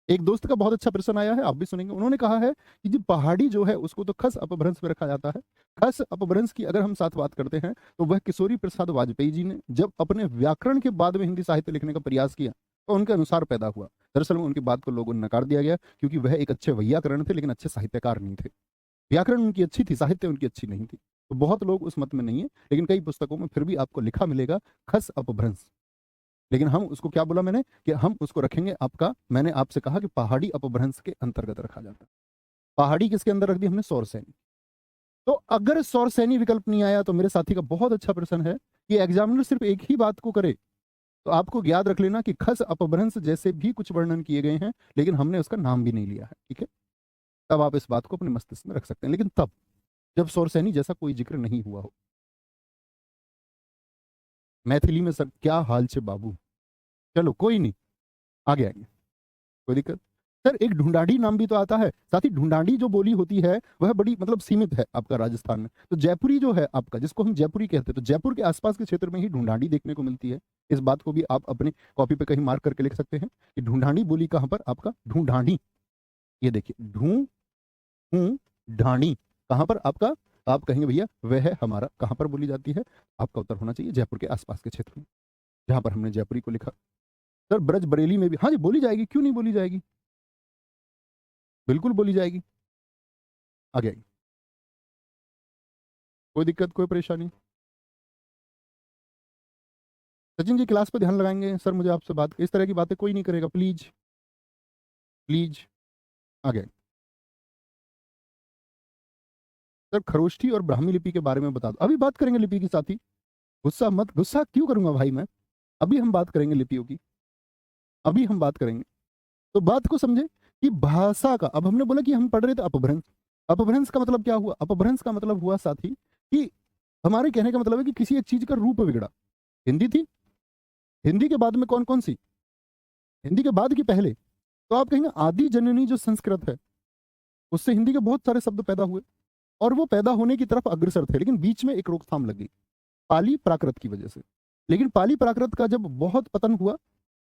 एक दोस्त का बहुत अच्छा प्रश्न आया है, आप भी सुनेंगे। उन्होंने कहा है कि जो पहाड़ी जो है उसको तो खस अपभ्रंश में रखा जाता है। खस अपभ्रंश की अगर हम साथ बात करते हैं तो वह किशोरी प्रसाद वाजपेयी जी ने जब अपने व्याकरण के बाद में हिंदी साहित्य लिखने का प्रयास किया तो उनके अनुसार पैदा हुआ। दरअसल में उनकी बात को लोगों ने नकार दिया गया क्योंकि वह एक अच्छे वैयाकरण थे लेकिन अच्छे साहित्यकार नहीं थे। व्याकरण उनकी अच्छी थी, साहित्य उनकी अच्छी नहीं थी। तो बहुत लोग उस मत में नहीं है, लेकिन कई पुस्तकों में फिर भी आपको लिखा मिलेगा खस अपभ्रंश। लेकिन हम उसको क्या बोला मैंने कि हम उसको रखेंगे आपका, मैंने आपसे कहा कि पहाड़ी अपभ्रंश के अंतर्गत रखा जाता है। पहाड़ी किसके अंदर रख दी हमने? सौरसैनी। तो अगर सौरसैनी विकल्प नहीं आया तो मेरे साथी का बहुत अच्छा प्रश्न है कि एग्जामिनर सिर्फ एक ही बात को करे। तो आपको याद रख लेना कि खस अपभ्रंश जैसे भी कुछ वर्णन किए गए हैं लेकिन हमने उसका नाम भी नहीं लिया है, ठीक है? तब आप इस बात को अपने मस्तिष्क में रख सकते हैं, लेकिन तब जब सौरसैनी जैसा कोई जिक्र नहीं हुआ हो। मैथिली में सर क्या हाल छे बाबू। चलो कोई नहीं, आगे आएंगे, कोई दिक्कत? सर एक ढूंढाड़ी नाम भी तो आता है साथ ही। ढूंढाड़ी जो बोली होती है वह बड़ी मतलब सीमित है आपका राजस्थान में। तो जयपुरी जो है आपका, जिसको हम जयपुरी कहते हैं, तो जयपुर के आसपास के क्षेत्र में ही ढूंढाड़ी देखने को मिलती है। इस बात को भी आप अपने कॉपी पे कहीं मार्क करके लिख सकते हैं कि ढूंढाड़ी बोली कहाँ पर? आपका ढूंढाड़ी। ये देखिए, हूँ ढाणी कहाँ पर आपका? आप कहेंगे भैया वह है हमारा, कहाँ पर बोली जाती है? आपका उत्तर होना चाहिए जयपुर के आसपास के क्षेत्र में, जहां पर हमने जयपुरी को लिखा। सर ब्रज बरेली में भी, हाँ जी बोली जाएगी, क्यों नहीं बोली जाएगी? बिल्कुल बोली जाएगी। आगे आइए, कोई दिक्कत, कोई परेशानी? सचिन जी क्लास पर ध्यान लगाएंगे। सर मुझे आपसे बात, इस तरह की बातें कोई नहीं करेगा, प्लीज प्लीज। आगे आइए। सर खरोष्ठी और ब्राह्मी लिपि के बारे में बता दो। अभी बात करेंगे लिपि के साथ ही, गुस्सा मत। गुस्सा क्यों करूंगा भाई मैं? अभी हम बात करेंगे लिपियों की, अभी हम बात करेंगे। तो बात को समझे कि भाषा का, अब हमने बोला कि हम पढ़ रहे थे अपभ्रंश। अपभ्रंश का मतलब क्या हुआ? अपभ्रंश का मतलब हुआ साथी कि हमारे कहने का मतलब है कि किसी एक चीज का रूप बिगड़ा। हिंदी थी, हिंदी के बाद में कौन कौन सी? हिंदी के बाद की पहले तो आप कहेंगे आदि जननी जो संस्कृत है, उससे हिंदी के बहुत सारे शब्द पैदा हुए और वो पैदा होने की तरफ अग्रसर थे, लेकिन बीच में एक रोकथाम लग गई पाली प्राकृत की वजह से। लेकिन पाली प्राकृत का जब बहुत पतन हुआ,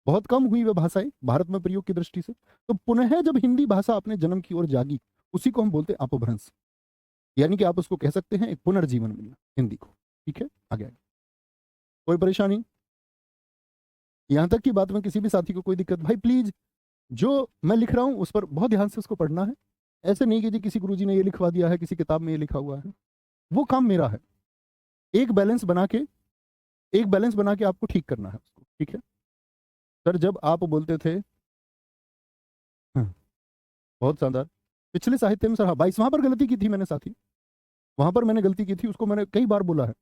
बहुत कम हुई वे भाषाएं भारत में प्रयोग की दृष्टि से, तो पुनः जब हिंदी भाषा अपने जन्म की ओर जागी, उसी को हम बोलते हैं अपभ्रंश। यानी कि आप उसको कह सकते हैं एक पुनर्जीवन मिलना हिंदी को, ठीक है? आगे आगे, कोई परेशानी? यहाँ तक की बात में किसी भी साथी को कोई दिक्कत, भाई प्लीज जो मैं लिख रहा हूँ उस पर बहुत ध्यान से उसको पढ़ना है। ऐसे नहीं कि जी किसी गुरुजी ने ये लिखवा दिया है, किसी किताब में ये लिखा हुआ है, वो काम मेरा है। एक बैलेंस बना के, एक बैलेंस बना के आपको ठीक करना है उसको, ठीक है। सर जब आप बोलते थे हाँ, बहुत शानदार, पिछले साहित्य में सर हाँ 22 वहां पर गलती की थी मैंने साथी, वहां पर मैंने गलती की थी, उसको मैंने कई बार बोला है।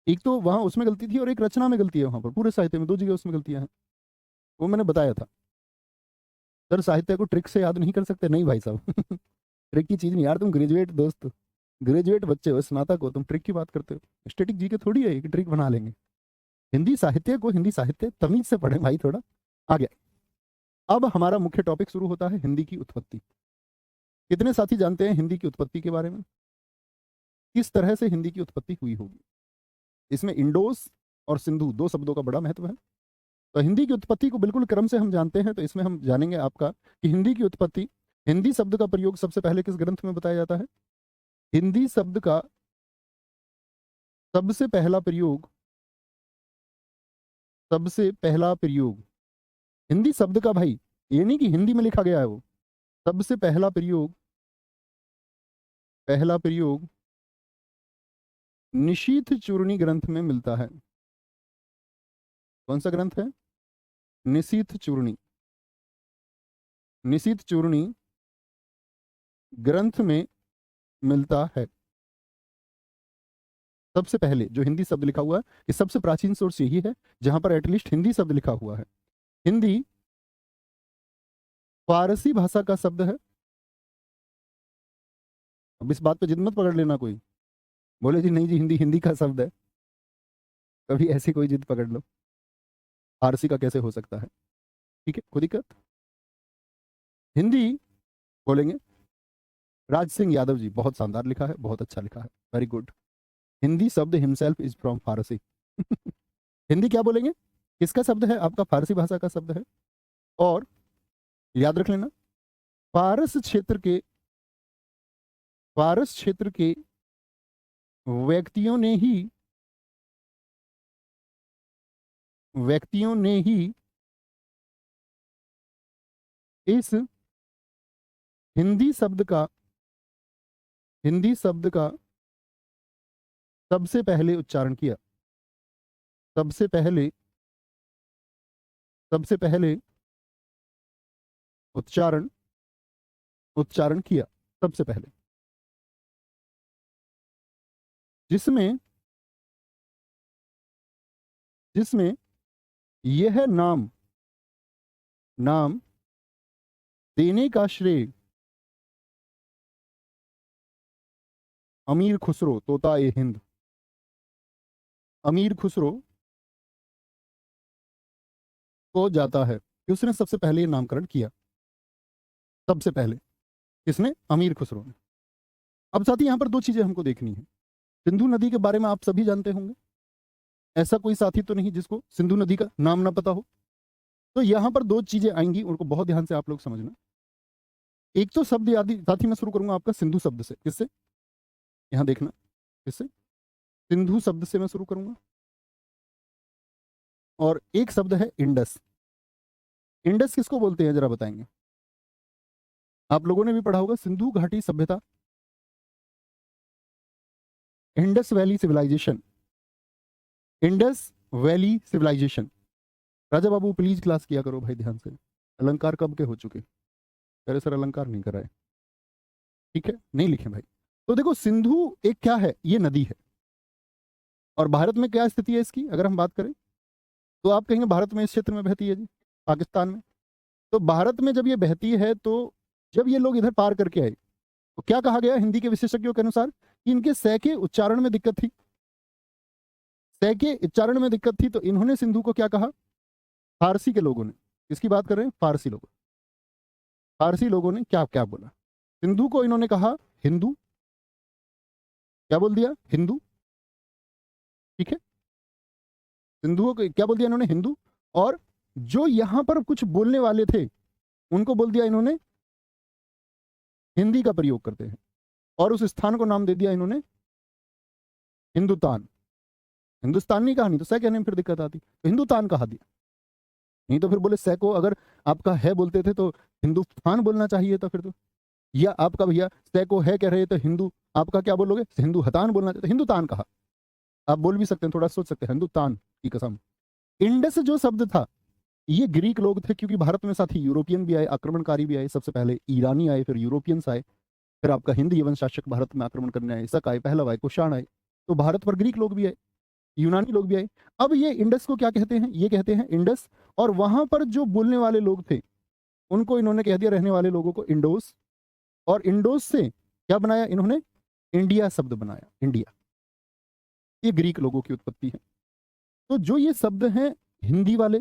एक तो वहां उसमें गलती थी और एक रचना में गलती है, वहां पर पूरे साहित्य में 2 जगह उसमें गलतियां हैं, वो मैंने बताया था। सर साहित्य को ट्रिक से याद नहीं कर सकते, नहीं भाई साहब ट्रिक की चीज नहीं यार, तुम ग्रेजुएट दोस्त, ग्रेजुएट बच्चे हो, स्नातक हो, तुम ट्रिक की बात करते हो। स्टैटिक जी के थोड़ी है कि ट्रिक बना लेंगे। हिंदी साहित्य को हिंदी साहित्य तमीज से पढ़े भाई थोड़ा। आगे अब हमारा मुख्य टॉपिक शुरू होता है, हिंदी की उत्पत्ति। कितने साथी जानते हैं हिंदी की उत्पत्ति के बारे में, किस तरह से हिंदी की उत्पत्ति हुई होगी? इसमें इंडोस और सिंधु 2 शब्दों का बड़ा महत्व है। तो हिंदी की उत्पत्ति को बिल्कुल क्रम से हम जानते हैं, तो इसमें हम जानेंगे आपका कि हिंदी की उत्पत्ति, हिंदी शब्द का प्रयोग सबसे पहले किस ग्रंथ में बताया जाता है? हिंदी शब्द का सबसे पहला प्रयोग, सबसे पहला प्रयोग हिंदी शब्द का, भाई ये नहीं कि हिंदी में लिखा गया है वो, सबसे पहला प्रयोग, पहला प्रयोग निशीथ चूर्णी ग्रंथ में मिलता है। कौन सा ग्रंथ है? निशीथ चूर्णी, निशीथ चूर्णी ग्रंथ में मिलता है। सबसे पहले जो हिंदी शब्द लिखा हुआ है, ये सबसे प्राचीन सोर्स यही है जहां पर एटलीस्ट हिंदी शब्द लिखा हुआ है। हिंदी फारसी भाषा का शब्द है। अब इस बात पे जिद मत पकड़ लेना कोई, बोले जी नहीं जी हिंदी हिंदी का शब्द है, कभी ऐसी कोई जिद पकड़ लो, फारसी का कैसे हो सकता है? ठीक है, कोई दिक्कत? हिंदी बोलेंगे राज सिंह यादव जी, बहुत शानदार लिखा है, बहुत अच्छा लिखा है, वेरी गुड। हिंदी शब्द himself is from Farsi Hindi क्या बोलेंगे, किसका शब्द है? आपका फारसी भाषा का शब्द है। और याद रख लेना, फारस क्षेत्र के, फारस क्षेत्र के व्यक्तियों ने ही, व्यक्तियों ने ही इस हिंदी शब्द का, हिंदी शब्द का सबसे पहले उच्चारण किया, सबसे पहले, सबसे पहले उच्चारण, उच्चारण किया सबसे पहले, जिसमें, जिसमें यह नाम, नाम देने का श्रेय अमीर खुसरो तोता ए हिंद, अमीर खुसरो को जाता है कि उसने सबसे पहले ये नामकरण किया। सबसे पहले किसने? अमीर खुसरो ने। अब साथी यहां पर 2 चीजें हमको देखनी है। सिंधु नदी के बारे में आप सभी जानते होंगे, ऐसा कोई साथी तो नहीं जिसको सिंधु नदी का नाम ना पता हो। तो यहां पर 2 चीजें आएंगी, उनको बहुत ध्यान से आप लोग समझना। एक तो शब्द याद, साथी मैं शुरू करूंगा आपका सिंधु शब्द से। किससे? यहां देखना, किससे? सिंधु शब्द से मैं शुरू करूंगा। और एक शब्द है इंडस। इंडस किसको बोलते हैं जरा बताएंगे? आप लोगों ने भी पढ़ा होगा, सिंधु घाटी सभ्यता, Indus valley civilisation, Indus valley civilisation. Raja Babu please class किया करो भाई ध्यान से, अलंकार कब के हो चुके, कह रहे सर अलंकार नहीं कराए, ठीक है नहीं लिखे भाई। तो देखो सिंधु एक क्या है, ये नदी है। और भारत में क्या स्थिति है इसकी अगर हम बात करें, तो आप कहेंगे भारत में इस क्षेत्र में बहती है जी, पाकिस्तान में। तो भारत में जब ये बहती है, तो जब ये लोग इधर पार करके आए, तो क्या कहा गया हिंदी के विशेषज्ञों के अनुसार कि इनके सै के उच्चारण में दिक्कत थी, सै के उच्चारण में दिक्कत थी। तो इन्होंने सिंधु को क्या कहा? फारसी के लोगों ने, किसकी बात कर रहे हैं? फारसी लोगों, फारसी लोगों ने क्या क्या बोला? सिंधु को इन्होंने कहा हिंदू, क्या बोल दिया? हिंदू, ठीक है। सिंधुओं को क्या बोल दिया इन्होंने? हिंदू। और जो यहां पर कुछ बोलने वाले थे उनको बोल दिया इन्होंने हिंदी का प्रयोग करते हैं, और उस स्थान को नाम दे दिया इन्होंने हिंदुस्तान। हिंदुस्तान नहीं कहा, नहीं तो सह कहने में फिर दिक्कत आती, तो हिंदुस्तान कहा दिया। नहीं तो फिर बोले सैको अगर आपका है बोलते थे तो हिंदुस्तान बोलना चाहिए था फिर तो, या आपका भैया सैको है कह रहे तो हिंदू आपका क्या बोलोगे, हिंदू हतान बोलना चाहिए, हिंदुस्तान कहा। आप बोल भी सकते हैं, थोड़ा सोच सकते हैं, हिंदुस्तान की कसम। इंडस जो शब्द था ये ग्रीक लोग थे, क्योंकि भारत में साथ ही यूरोपियन भी आए, आक्रमणकारी भी आए, सबसे पहले ईरानी आए, फिर यूरोपियंस आए, फिर आपका हिंद यवन शासक भारत में आक्रमण करने आए, शक आए, पहलव आए, कुषाण आए, तो भारत पर ग्रीक लोग भी आए, यूनानी लोग भी आए। अब ये इंडस को क्या कहते हैं, ये कहते हैं इंडस, और वहां पर जो बोलने वाले लोग थे उनको इन्होंने कह दिया, रहने वाले लोगों को इंडोस, और इंडोस से क्या बनाया इन्होंने, इंडिया शब्द बनाया, इंडिया। ये ग्रीक लोगों की उत्पत्ति है। तो जो ये शब्द हैं हिंदी वाले,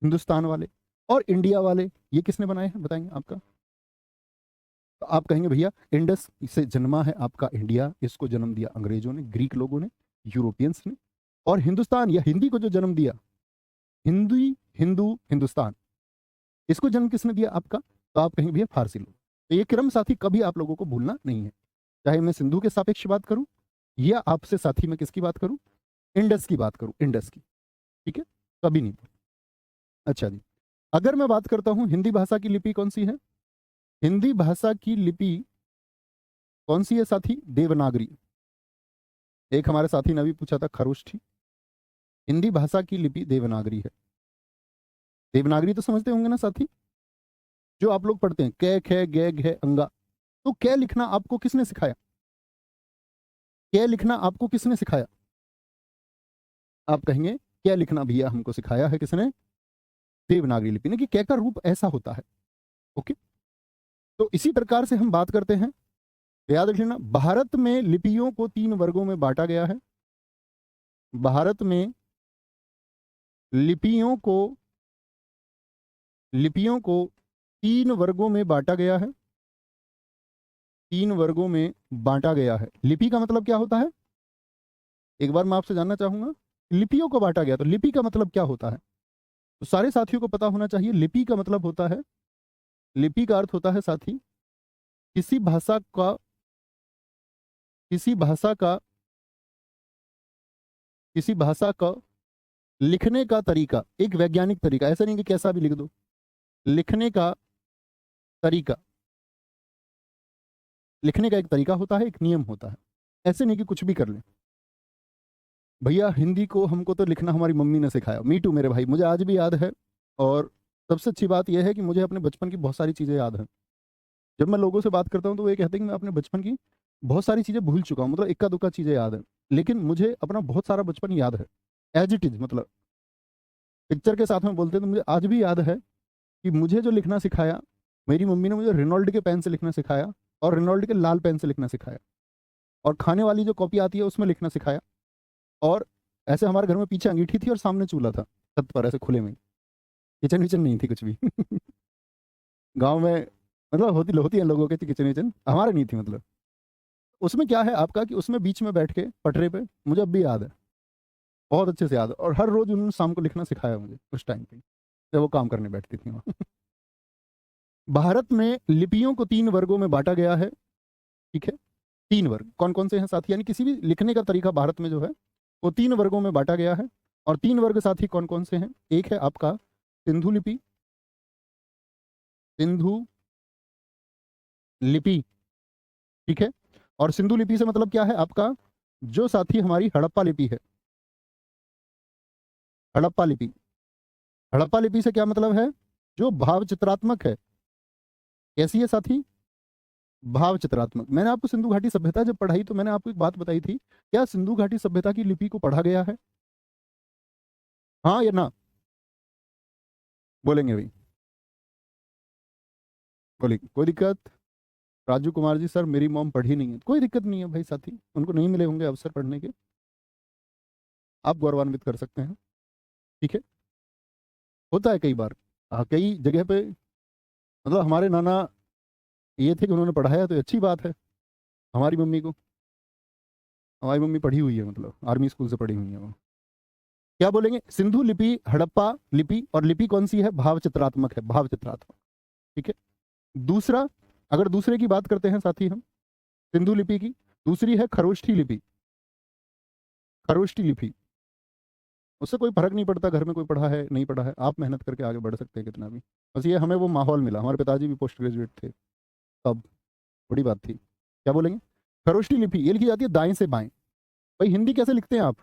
हिंदुस्तान वाले और इंडिया वाले, ये किसने बनाए हैं बताएंगे आपका। तो आप कहेंगे भैया इंडस से जन्मा है आपका इंडिया, इसको जन्म दिया अंग्रेजों ने, ग्रीक लोगों ने, यूरोपियंस ने। और हिंदुस्तान या हिंदी को जो जन्म दिया, हिंदी, हिंदू, हिंदुस्तान, इसको जन्म किसने दिया आपका, तो आप कहेंगे भैया फारसी लोग। तो ये क्रम साथी कभी आप लोगों को भूलना नहीं है, चाहे मैं सिंधु के सापेक्ष बात करूं या आपसे साथी मैं किसकी बात करूं, इंडस की बात करूं, इंडस की, ठीक है, कभी नहीं। अच्छा जी, अगर मैं बात करता हूं हिंदी भाषा की लिपि कौन सी है, हिंदी भाषा की लिपि कौन सी है साथी, देवनागरी। एक हमारे साथी ने भी पूछा था खरोष्ठी, हिंदी भाषा की लिपि देवनागरी है। देवनागरी तो समझते होंगे ना साथी, जो आप लोग पढ़ते हैं कै खे गे घे अंगा, तो कै लिखना आपको किसने सिखाया, कै लिखना आपको किसने सिखाया, आप कहेंगे क्या लिखना भैया हमको सिखाया है किसने, देवनागरी लिपि ने, कि कै का रूप ऐसा होता है। ओके, तो इसी प्रकार से हम बात करते हैं, याद रख लेना, भारत में लिपियों को 3 वर्गों में बांटा गया है। भारत में लिपियों को 3 वर्गों में बांटा गया है, 3 वर्गों में बांटा गया है। लिपि का मतलब क्या होता है, एक बार मैं आपसे जानना चाहूंगा, लिपियों को बांटा गया तो लिपि का मतलब क्या होता है, तो सारे साथियों को पता होना चाहिए। लिपि का मतलब होता है, लिपि का अर्थ होता है साथी, किसी भाषा का, किसी भाषा का, किसी भाषा का लिखने का तरीका, एक वैज्ञानिक तरीका, ऐसा नहीं कि कैसा भी लिख दो, लिखने का तरीका, लिखने का एक तरीका होता है, एक नियम होता है, ऐसे नहीं कि कुछ भी कर लें। भैया हिंदी को हमको तो लिखना हमारी मम्मी ने सिखाया, मी टू मेरे भाई, मुझे आज भी याद है। और सबसे अच्छी बात यह है कि मुझे अपने बचपन की बहुत सारी चीज़ें याद हैं। जब मैं लोगों से बात करता हूँ तो वो ये कहते हैं कि मैं अपने बचपन की बहुत सारी चीज़ें भूल चुका हूँ, मतलब इक्का दुक्का चीज़ें याद है, लेकिन मुझे अपना बहुत सारा बचपन याद है, एज इट इज़, मतलब पिक्चर के साथ में बोलते हैं। तो मुझे आज भी याद है कि मुझे जो लिखना सिखाया, मेरी मम्मी ने मुझे रेनॉल्ड के पेन से लिखना सिखाया, और रेनॉल्ड के लाल पेन से लिखना सिखाया, और खाने वाली जो कॉपी आती है उसमें लिखना सिखाया। और ऐसे हमारे घर में पीछे अंगीठी थी और सामने चूल्हा था, छत पर ऐसे खुले में, किचन विचन नहीं थी कुछ भी। गांव में मतलब होती होती है लोगों के किचन विचन, हमारे नहीं थी। मतलब उसमें क्या है आपका कि उसमें बीच में बैठ के पटरे पे, मुझे अब भी याद है, बहुत अच्छे से याद है, और हर रोज उन्होंने शाम को लिखना सिखाया मुझे उस टाइम पे जब वो काम करने बैठती थी वहाँ। भारत में लिपियों को 3 वर्गों में बांटा गया है, ठीक है, 3 वर्ग कौन कौन से हैं साथी, यानी किसी भी लिखने का तरीका भारत में जो है वो 3 वर्गों में बांटा गया है। और 3 वर्ग साथी कौन कौन से हैं, एक है आपका सिंधु लिपि, सिंधु लिपि, ठीक है, और सिंधु लिपि से मतलब क्या है आपका, जो साथी हमारी हड़प्पा लिपि है, हड़प्पा लिपि, हड़प्पा लिपि से क्या मतलब है, जो भाव चित्रात्मक है, कैसी है साथी, भाव चित्रात्मक। मैंने आपको सिंधु घाटी सभ्यता जब पढ़ाई तो मैंने आपको एक बात बताई थी, क्या सिंधु घाटी सभ्यता की लिपि को पढ़ा गया है, हाँ या ना, बोलेंगे भाई, बोलेंगे, कोई दिक्कत, राजू कुमार जी सर मेरी मॉम पढ़ी नहीं है, कोई दिक्कत नहीं है भाई साथी, उनको नहीं मिले होंगे अवसर पढ़ने के, आप गौरवान्वित कर सकते हैं, ठीक है, होता है कई बार। कई जगह पे मतलब हमारे नाना ये थे कि उन्होंने पढ़ाया तो अच्छी बात है, हमारी मम्मी को, हमारी मम्मी पढ़ी हुई है, मतलब आर्मी स्कूल से पढ़ी हुई है वो। क्या बोलेंगे, सिंधु लिपि, हड़प्पा लिपि, और लिपि कौन सी है, भाव चित्रात्मक है, भाव चित्रात्मक, ठीक है। दूसरा, अगर दूसरे की बात करते हैं साथी हम, सिंधु लिपि की, दूसरी है खरोष्ठी लिपि, खरोष्ठी लिपि, उससे कोई फर्क नहीं पड़ता घर में कोई पढ़ा है नहीं पढ़ा है, आप मेहनत करके आगे बढ़ सकते हैं कितना भी। बस ये हमें वो माहौल मिला, हमारे पिताजी भी पोस्ट ग्रेजुएट थे तब, बड़ी बात थी। क्या बोलेंगे? खरोष्टी लिपि ये लिखी जाती है दाएं से बाएं। भाई हिंदी कैसे लिखते हैं आप?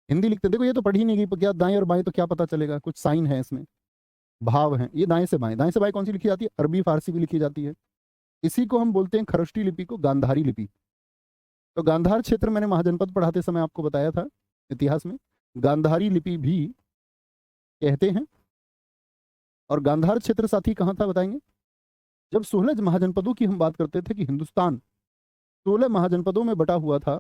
हिंदी लिखते देखो, ये तो पढ़ी नहीं गई, क्या दाएं और बाएं तो क्या पता चलेगा? कुछ साइन है इसमें, भाव है। ये दाएं से बाएं, दाएं से बाएं कौन सी लिखी जाती है? अरबी फारसी भी लिखी जाती है। इसी को हम बोलते हैं खरोष्टी लिपि को गांधारी लिपि। तो गांधार क्षेत्र मैंने महाजनपद पढ़ाते समय आपको बताया था इतिहास में, गांधारी लिपि भी कहते हैं। और गांधार क्षेत्र साथी कहाँ था बताएंगे? जब 16 महाजनपदों की हम बात करते थे कि हिंदुस्तान 16 महाजनपदों में बटा हुआ था,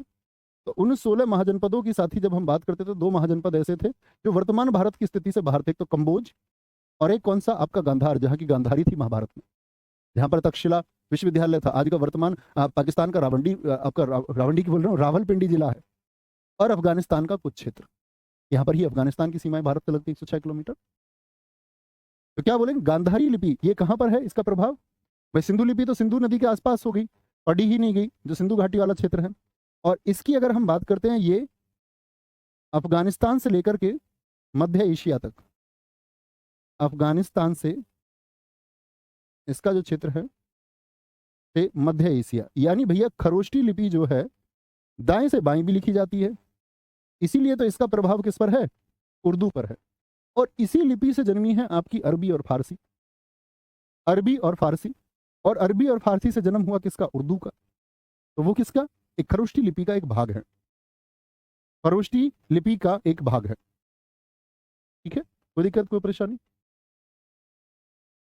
तो उन 16 महाजनपदों की साथी जब हम बात करते थे, 2 महाजनपद ऐसे थे जो वर्तमान भारत की स्थिति से बाहर थे। एक तो कंबोज और एक कौन सा आपका गांधार, जहाँ की गांधारी थी महाभारत में, जहाँ पर तक्षशिला विश्वविद्यालय था। आज का वर्तमान पाकिस्तान का रावंडी, आपका रावंडी की बोल रहा हूँ, रावलपिंडी जिला है। और अफगानिस्तान का कुछ क्षेत्र, यहाँ पर ही अफगानिस्तान की सीमाएं भारत से लगती 106 किलोमीटर। तो क्या बोलेंगे? गांधारी लिपि ये कहाँ पर है, इसका प्रभाव? भाई सिंधु लिपि तो सिंधु नदी के आसपास हो गई, पढ़ी ही नहीं गई, जो सिंधु घाटी वाला क्षेत्र है। और इसकी अगर हम बात करते हैं, ये अफगानिस्तान से लेकर के मध्य एशिया तक, अफगानिस्तान से इसका जो क्षेत्र है से मध्य एशिया, यानी भैया खरोष्टी लिपि जो है दाएं से बाएं भी लिखी जाती है। इसीलिए तो इसका प्रभाव किस पर है? उर्दू पर है। और इसी लिपि से जन्मी है आपकी अरबी और फारसी, अरबी और फारसी। और अरबी और फारसी से जन्म हुआ किसका? उर्दू का। तो वो किसका? एक खरोष्टी लिपि का एक भाग है, खरोष्टी लिपि का एक भाग है। ठीक है, कोई दिक्कत कोई परेशानी?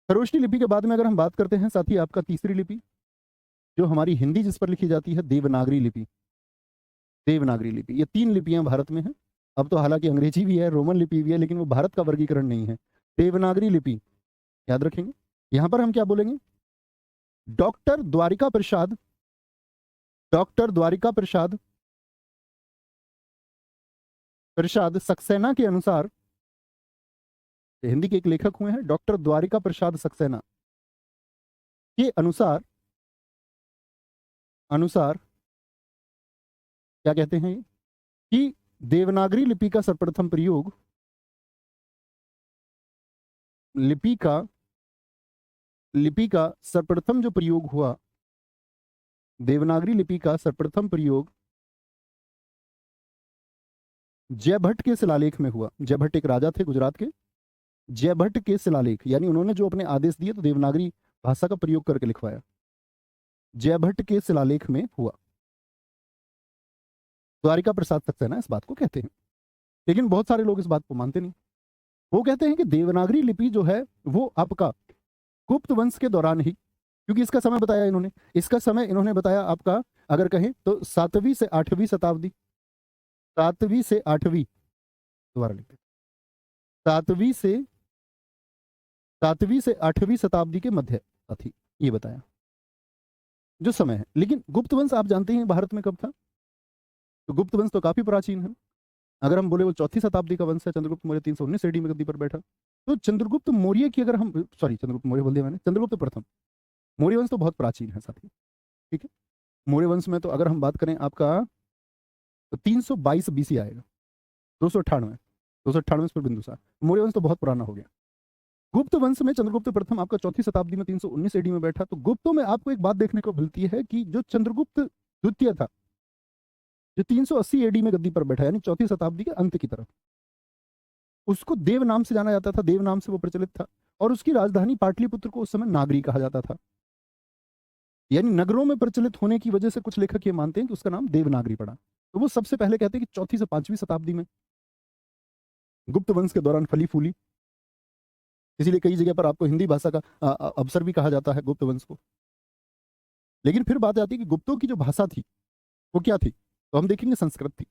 खरोष्टी लिपि के बाद में अगर हम बात करते हैं साथी, आपका तीसरी लिपि जो हमारी हिंदी जिस पर लिखी जाती है, देवनागरी लिपि। देवनागरी लिपि, ये 3 लिपियां भारत में हैं। अब तो हालांकि अंग्रेजी भी है, रोमन लिपि भी है, लेकिन वो भारत का वर्गीकरण नहीं है। देवनागरी लिपि याद रखेंगे। यहां पर हम क्या बोलेंगे? डॉक्टर द्वारिका प्रसाद, डॉक्टर द्वारिका प्रसाद प्रसाद सक्सेना के अनुसार, हिंदी के एक लेखक हुए हैं डॉक्टर द्वारिका प्रसाद सक्सेना के अनुसार, अनुसार क्या कहते हैं कि देवनागरी लिपि का सर्वप्रथम प्रयोग, लिपि का सर्वप्रथम जो प्रयोग हुआ, देवनागरी लिपि का सर्वप्रथम प्रयोग जयभट्ट के शिलालेख में हुआ। जयभट्ट एक राजा थे गुजरात के, जयभट्ट के शिलालेख, यानी उन्होंने जो अपने आदेश दिए तो देवनागरी भाषा का प्रयोग करके लिखवाया, जयभट्ट के शिलालेख में हुआ। द्वारिका प्रसाद सक्सेना इस बात को कहते हैं, लेकिन बहुत सारे लोग इस बात को मानते नहीं। वो कहते हैं कि देवनागरी लिपि जो है वो आपका गुप्त वंश के दौरान ही, क्योंकि इसका समय बताया इन्होंने, इसका समय इन्होंने बताया आपका अगर कहें तो 7वीं से 8वीं शताब्दी, 7वीं से 8वीं, दोबारा लिखते, 7वीं से 8वीं शताब्दी के मध्य थी, ये बताया जो समय है। लेकिन गुप्त वंश आप जानते हैं भारत में कब था? तो गुप्त वंश तो काफी प्राचीन है। अगर हम बोले वो 4वीं शताब्दी का वंश है, चंद्रगुप्त मौर्य 319 AD में गद्दी पर बैठा। तो चंद्रगुप्त मौर्य की अगर हम, सॉरी चंद्रगुप्त मौर्य बोल दिया मैंने, चंद्रगुप्त प्रथम। मौर्य वंश तो बहुत प्राचीन है साथी, ठीक है। मौर्य वंश में तो अगर हम बात करें आपका तो 322 BC आएगा, 298 पर बिंदुसार। मौर्य वंश तो बहुत पुराना हो गया। गुप्त वंश में चंद्रगुप्त प्रथम आपका 4वीं शताब्दी में 319 AD में बैठा। तो गुप्तों में आपको एक बात देखने को मिलती है कि जो चंद्रगुप्त द्वितीय था, जो 380 AD में गद्दी पर बैठा, यानी 4वीं शताब्दी के अंत की तरफ, उसको देव नाम से जाना जाता था, देव नाम से वो प्रचलित था। और उसकी राजधानी पाटलिपुत्र को उस समय नागरी कहा जाता था, यानी नगरों में प्रचलित होने की वजह से कुछ लेखक ये मानते हैं कि उसका नाम देवनागरी पड़ा। तो वो सबसे पहले कहते हैं कि 4वीं से 5वीं शताब्दी में गुप्त वंश के दौरान फली फूली। इसीलिए कई जगह पर आपको हिंदी भाषा का अवसर भी कहा जाता है गुप्त वंश को। लेकिन फिर बात आती है कि गुप्तों की जो भाषा थी वो क्या थी, तो हम देखेंगे संस्कृत थी।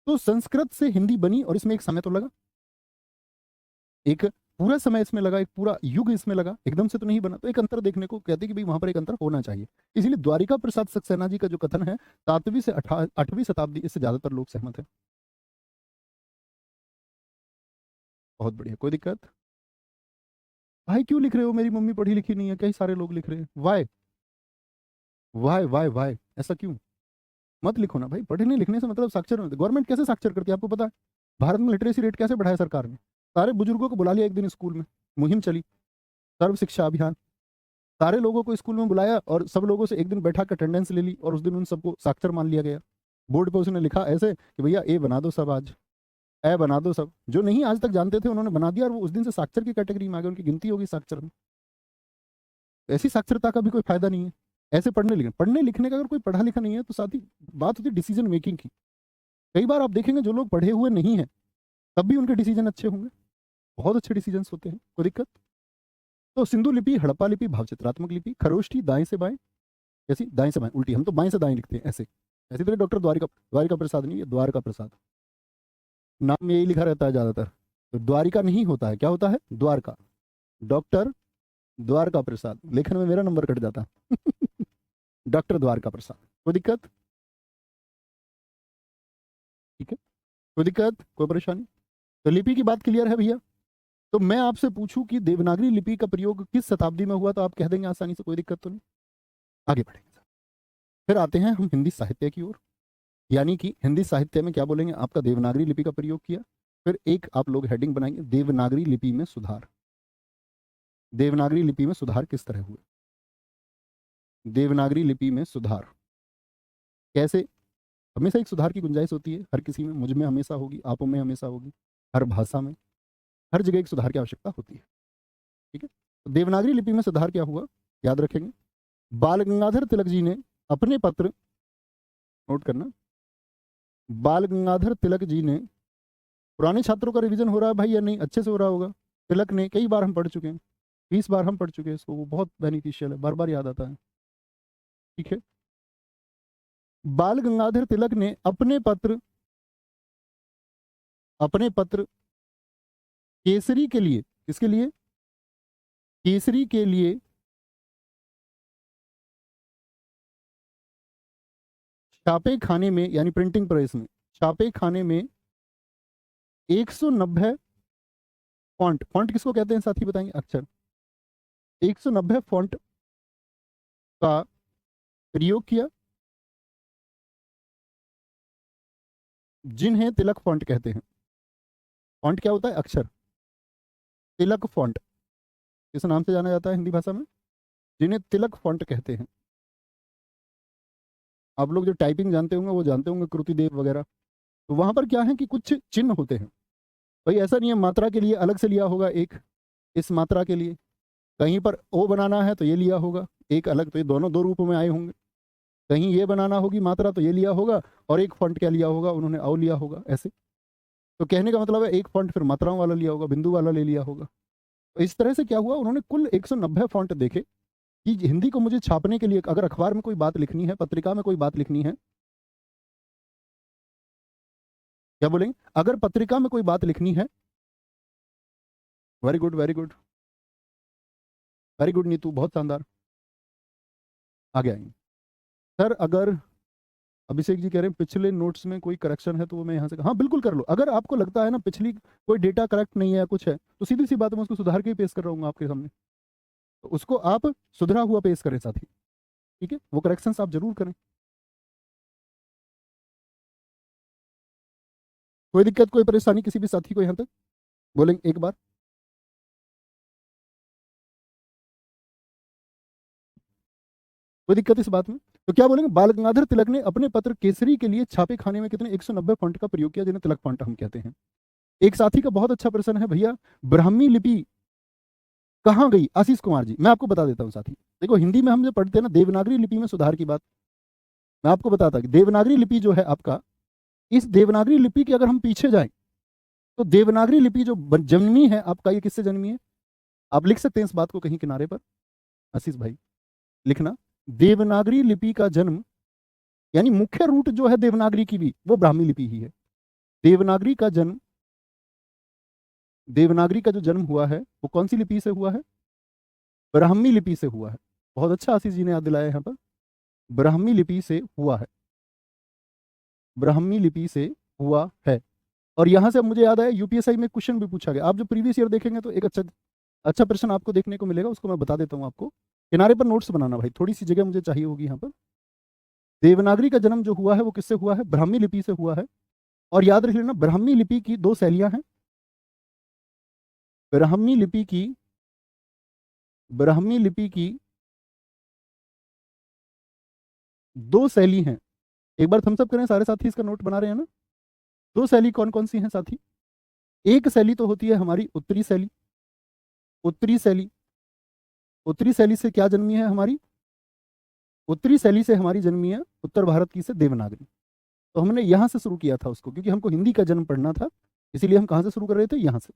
तो संस्कृत से हिंदी बनी और इसमें एक समय तो लगा, एक पूरा समय इसमें लगा, एक पूरा युग इसमें लगा, एकदम से तो नहीं बना। तो एक अंतर देखने को कहते हैं कि भाई वहां पर एक अंतर होना चाहिए। इसीलिए द्वारिका प्रसाद सक्सेना जी का जो कथन है 7वीं से 8वीं शताब्दी, इससे ज्यादातर लोग सहमत हैं। बहुत बढ़िया, कोई दिक्कत? भाई क्यों लिख रहे हो, मेरी मम्मी पढ़ी लिखी नहीं है, कई सारे लोग लिख रहे हैं, वाई वाई वाई वाई, ऐसा क्यों? मत लिखो ना भाई, पढ़ने लिखने से मतलब साक्षर होना। गवर्नमेंट कैसे साक्षर करती है आपको पता है? भारत में लिटरेसी रेट कैसे बढ़ाया सरकार ने? सारे बुजुर्गों को बुला लिया एक दिन स्कूल में, मुहिम चली, सर्व शिक्षा अभियान, सारे लोगों को स्कूल में बुलाया और सब लोगों से एक दिन बैठा कर अटेंडेंस ले ली और उस दिन उन सबको साक्षर मान लिया गया। बोर्ड पे उसने लिखा ऐसे कि भैया ए बना दो सब, आज ए बना दो सब, जो नहीं आज तक जानते थे उन्होंने बना दिया और वो उस दिन से साक्षर की कैटेगरी में आ गए, उनकी गिनती होगी साक्षर में। ऐसी साक्षरता का भी कोई फायदा नहीं है। ऐसे पढ़ने लिखने का अगर कोई पढ़ा लिखा नहीं है तो साथ ही बात होती है डिसीजन मेकिंग की। कई बार आप देखेंगे जो लोग पढ़े हुए नहीं है तब भी उनके डिसीजन अच्छे होंगे, बहुत अच्छे डिसीजन होते हैं, कोई दिक्कत। तो सिंधु लिपि, हड़प्पा लिपि, भावचित्रात्मक लिपि, खरोष्ठी दाएं से बाएं, ऐसी दाएं से बाएं उल्टी, हम तो बाएं से दाएं लिखते हैं ऐसे। ऐसे तो डॉक्टर द्वारिका द्वारिका प्रसाद नहीं, ये द्वारका प्रसाद, नाम में यही लिखा रहता है ज्यादातर। तो द्वारिका नहीं होता है, क्या होता है? द्वारका। डॉक्टर द्वारका प्रसाद, लेखन में मेरा नंबर कट जाता है। डॉक्टर द्वारका प्रसाद, कोई दिक्कत? ठीक है, कोई दिक्कत, कोई परेशानी? तो लिपि की बात क्लियर है भैया। तो मैं आपसे पूछूं कि देवनागरी लिपि का प्रयोग किस शताब्दी में हुआ तो आप कह देंगे आसानी से, कोई दिक्कत तो नहीं। आगे बढ़ेंगे। फिर आते हैं हम हिंदी साहित्य की ओर, यानी कि हिंदी साहित्य में क्या बोलेंगे, आपका देवनागरी लिपि का प्रयोग किया। फिर एक आप लोग हेडिंग बनाएंगे, देवनागरी लिपि में सुधार। देवनागरी लिपि में सुधार किस तरह हुए? देवनागरी लिपि में सुधार कैसे? हमेशा एक सुधार की गुंजाइश होती है हर किसी में, मुझ में हमेशा होगी, आप में हमेशा होगी, हर भाषा में, हर जगह एक सुधार की आवश्यकता होती है। ठीक है, तो देवनागरी लिपि में सुधार क्या हुआ, याद रखेंगे। बाल गंगाधर तिलक जी ने अपने पत्र, नोट करना, बाल गंगाधर तिलक जी ने, पुराने छात्रों का रिवीजन हो रहा है भाई या नहीं? अच्छे से हो रहा होगा। तिलक ने कई बार हम पढ़ चुके हैं, 20 बार हम पढ़ चुके हैं इसको, वो बहुत बेनिफिशियल है, बार बार याद आता है। ठीक है, बाल गंगाधर तिलक ने अपने पत्र केसरी के लिए, किसके लिए? केसरी के लिए छापे खाने में, यानी प्रिंटिंग प्रेस में, छापे खाने में 190 फॉन्ट, फॉन्ट किसको कहते हैं साथी बताएंगे? अक्षर। 190 फॉन्ट का प्रयोग किया, जिन्हें तिलक फॉन्ट कहते हैं। फॉन्ट क्या होता है? अक्षर। तिलक फॉन्ट किस नाम से जाना जाता है हिंदी भाषा में? जिन्हें तिलक फॉन्ट कहते हैं। आप लोग जो टाइपिंग जानते होंगे वो जानते होंगे, कृतिदेव वगैरह। तो वहां पर क्या है कि कुछ चिन्ह होते हैं भाई, ऐसा नहीं है मात्रा के लिए अलग से लिया होगा एक, इस मात्रा के लिए कहीं पर ओ बनाना है तो ये लिया होगा एक अलग, तो ये दोनों दो रूप में आए होंगे। कहीं ये बनाना होगी मात्रा तो ये लिया होगा, और एक फॉन्ट क्या लिया होगा उन्होंने? औ लिया होगा, ऐसे। तो कहने का मतलब है एक फॉन्ट फिर मात्राओं वाला लिया होगा, बिंदु वाला ले लिया होगा। तो इस तरह से क्या हुआ, उन्होंने कुल 190 फॉन्ट देखे कि हिंदी को मुझे छापने के लिए, अगर अखबार में कोई बात लिखनी है, पत्रिका में कोई बात लिखनी है, क्या बोलेंगे, अगर पत्रिका में कोई बात लिखनी है, very good very good very good Neetu, बहुत शानदार, आगे आएंगे। सर अगर, अभिषेक जी कह रहे हैं पिछले नोट्स में कोई करेक्शन है तो वो मैं यहाँ से, हाँ बिल्कुल कर लो। अगर आपको लगता है ना पिछली कोई डेटा करेक्ट नहीं है या कुछ है, तो सीधी सी बात मैं उसको सुधार के ही पेश कर रहा हूँ आपके सामने, तो उसको आप सुधरा हुआ पेश करें साथी। ठीक है, वो करेक्शंस आप जरूर करें, कोई दिक्कत कोई परेशानी किसी भी साथी को यहाँ तक बोलेंगे एक बार? कोई दिक्कत इस बात में? तो क्या बोलेंगे, बाल गंगाधर तिलक ने अपने पत्र केसरी के लिए छापे खाने में कितने 190 फॉन्ट का प्रयोग किया, जिन्हें तिलक फॉन्ट हम कहते हैं। एक साथी का बहुत अच्छा प्रश्न है भैया, ब्राह्मी लिपि कहाँ गई? आशीष कुमार जी, मैं आपको बता देता हूँ साथी। देखो हिंदी में हम जो पढ़ते हैं ना देवनागरी लिपि में सुधार की बात, मैं आपको बताता कि देवनागरी लिपि जो है आपका, इस देवनागरी लिपि के अगर हम पीछे जाएं तो देवनागरी लिपि जो जन्मी है आपका, ये किससे जन्मी है? आप लिख सकते हैं इस बात को कहीं किनारे पर, आशीष भाई लिखना, देवनागरी लिपि का जन्म, यानी मुख्य रूट जो है देवनागरी की भी, वो ब्राह्मी लिपि ही है। देवनागरी का जन्म, देवनागरी का जो जन्म हुआ है वो कौन सी लिपि से हुआ है? ब्राह्मी लिपि से हुआ है। बहुत अच्छा आशीष जी ने याद दिलाया यहाँ पर, ब्राह्मी लिपि से हुआ है, ब्राह्मी लिपि से हुआ है। और यहां से मुझे याद आया यूपीएसआई में क्वेश्चन भी पूछा गया, आप जो प्रीवियस ईयर देखेंगे तो एक अच्छा अच्छा प्रश्न आपको देखने को मिलेगा, उसको मैं बता देता हूँ आपको। किनारे पर नोट्स बनाना भाई, थोड़ी सी जगह मुझे चाहिए होगी यहाँ पर। देवनागरी का जन्म जो हुआ है वो किससे हुआ है? ब्राह्मी लिपि से हुआ है। और याद रख लेना, ब्राह्मी लिपि की दो शैलियां हैं। ब्राह्मी लिपि की दो शैली हैं। एक बार थम्स अप करें सारे साथी, इसका नोट बना रहे हैं ना? दो शैली कौन कौन सी हैं साथी? एक शैली तो होती है हमारी उत्तरी शैली। उत्तरी शैली, उत्तरी शैली से क्या जन्मी है हमारी? उत्तरी शैली से हमारी जन्मी है उत्तर भारत की से देवनागरी। तो हमने यहां से शुरू किया था उसको, क्योंकि हमको हिंदी का जन्म पढ़ना था, इसीलिए हम कहां से शुरू कर रहे थे? यहां से।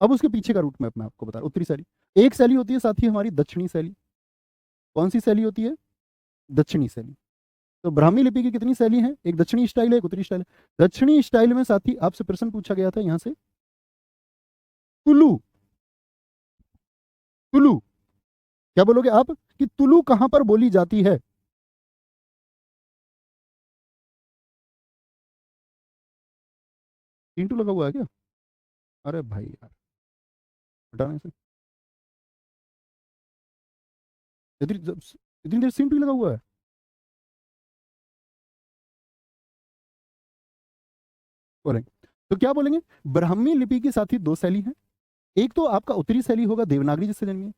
अब उसके पीछे का रूट मैप मैं आपको बता रहा हूं। उत्तरी शैली, एक शैली होती है साथी हमारी दक्षिणी शैली। कौन सी शैली होती है? दक्षिणी शैली। तो ब्राह्मी लिपि की कितनी शैली है? एक दक्षिणी स्टाइल है, एक उत्तरी स्टाइल है। दक्षिणी स्टाइल में साथी आपसे प्रश्न पूछा गया था यहां से, तुलु। तुलु क्या बोलोगे आप कि तुलु कहां पर बोली जाती है? चिंटू लगा हुआ है क्या? अरे भाई यार, हटाने से इतनी इतनी देर चिंटू लगा हुआ है। बोलेंगे तो क्या बोलेंगे? ब्राह्मी लिपि की साथी दो शैली है। एक तो आपका उत्तरी शैली होगा देवनागरी जिससे जन्मी है।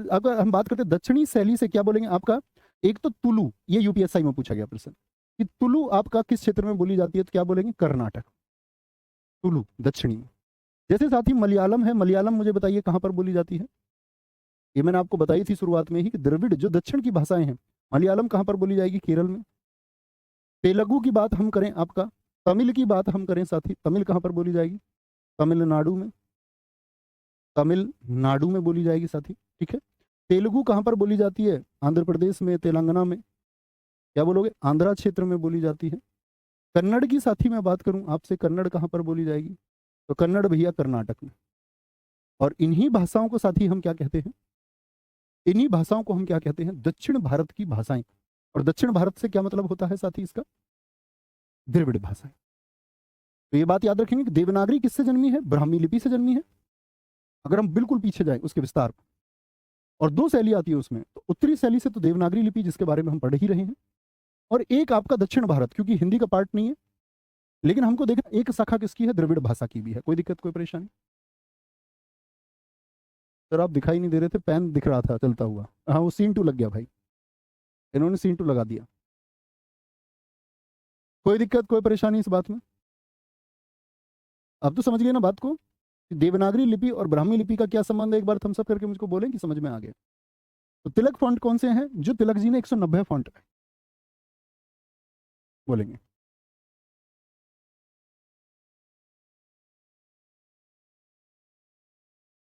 अगर हम बात करते हैं दक्षिणी शैली से, क्या बोलेंगे आपका? एक तो तुलु, ये यूपीएसआई में पूछा गया प्रश्न कि तुलु आपका किस क्षेत्र में बोली जाती है, तो क्या बोलेंगे? कर्नाटक। तुलु दक्षिणी में। जैसे साथी मलयालम है, मलयालम मुझे बताइए कहां पर बोली जाती है? ये मैंने आपको बताई थी शुरुआत में ही कि द्रविड़ जो दक्षिण की भाषाएं हैं, मलयालम कहां पर बोली जाएगी? केरल में। तेलुगु की बात हम करें आपका, तमिल की बात हम करें साथी, तमिल कहां पर बोली जाएगी? तमिलनाडु में। तमिलनाडु में बोली जाएगी साथी, ठीक है। तेलुगु कहां पर बोली जाती है? आंध्र प्रदेश में, तेलंगाना में। क्या बोलोगे? आंध्रा क्षेत्र में बोली जाती है। कन्नड़ की साथी मैं बात करूं आपसे, कन्नड़ कहां पर बोली जाएगी? तो कन्नड़ भैया कर्नाटक में। और इन्हीं भाषाओं को साथी हम क्या कहते हैं? इन्हीं भाषाओं को हम क्या कहते हैं? दक्षिण भारत की भाषाएं। और दक्षिण भारत से क्या मतलब होता है साथी इसका? द्रविड़ भाषाएं। तो ये बात याद रखेंगे कि देवनागरी किससे जन्मी है? ब्राह्मी लिपि से जन्मी है। अगर हम बिल्कुल पीछे जाएं उसके विस्तार, और दो शैली आती है उसमें, तो उत्तरी शैली से तो देवनागरी लिपि जिसके बारे में हम पढ़ ही रहे हैं, और एक आपका दक्षिण भारत, क्योंकि हिंदी का पार्ट नहीं है, लेकिन हमको देखना एक शाखा किसकी है? द्रविड़ भाषा की भी है। कोई दिक्कत, कोई परेशानी? सर आप दिखाई नहीं दे रहे थे, पेन दिख रहा था चलता हुआ। हाँ वो सीन टू लग गया भाई, इन्होंने सीन टू लगा दिया। कोई दिक्कत, कोई परेशानी इस बात में? अब तो समझ गए ना बात को कि देवनागरी लिपि और ब्राह्मी लिपि का क्या संबंध है? एक बार थम्स अप करके मुझको बोलें कि समझ में आ गया। तो तिलक फॉन्ट कौन से हैं जो तिलक जी ने 190 फॉन्ट है? बोलेंगे।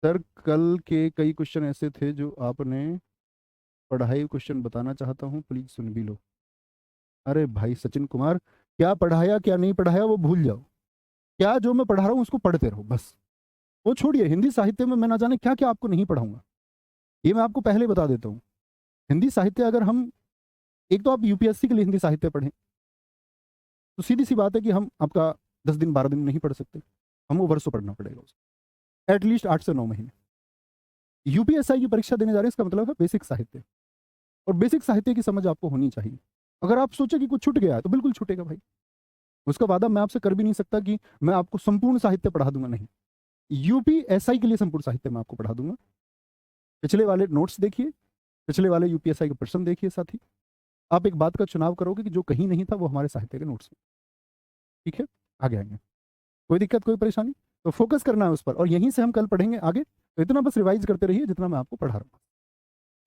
सर कल के कई क्वेश्चन ऐसे थे जो आपने पढ़ाई, क्वेश्चन बताना चाहता हूँ, प्लीज सुन भी लो। अरे भाई सचिन कुमार, क्या पढ़ाया क्या नहीं पढ़ाया वो भूल जाओ। क्या जो मैं पढ़ा रहा हूँ उसको पढ़ते रहो बस। वो छोड़िए, हिंदी साहित्य में मैं ना जाने क्या क्या आपको नहीं पढ़ाऊंगा, ये मैं आपको पहले बता देता हूँ। हिंदी साहित्य अगर हम, एक तो आप यूपीएससी के लिए हिंदी साहित्य पढ़ें, तो सीधी सी बात है कि हम आपका 10 दिन 12 दिन नहीं पढ़ सकते, हमको वर्षों पढ़ना पड़ेगा उसको, एटलीस्ट 8 से 9 महीने। यूपीएसआई की परीक्षा देने जा रहे हैं, इसका मतलब है बेसिक साहित्य, और बेसिक साहित्य की समझ आपको होनी चाहिए। अगर आप सोचे कि कुछ छूट गया है तो बिल्कुल छूटेगा भाई, उसका वादा मैं आपसे कर भी नहीं सकता कि मैं आपको संपूर्ण साहित्य पढ़ा दूंगा, नहीं। यूपीएसआई के लिए संपूर्ण साहित्य मैं आपको पढ़ा दूंगा। पिछले वाले नोट्स देखिए, पिछले वाले यूपीएसआई के प्रश्न देखिए साथी, आप एक बात का चुनाव करोगे कि जो कहीं नहीं था वो हमारे साहित्य के नोट्स में, ठीक है। आगे आएंगे, कोई दिक्कत, कोई परेशानी? तो फोकस करना है उस पर, और यहीं से हम कल पढ़ेंगे आगे। तो इतना बस रिवाइज करते रहिए जितना मैं आपको पढ़ा रहा हूँ।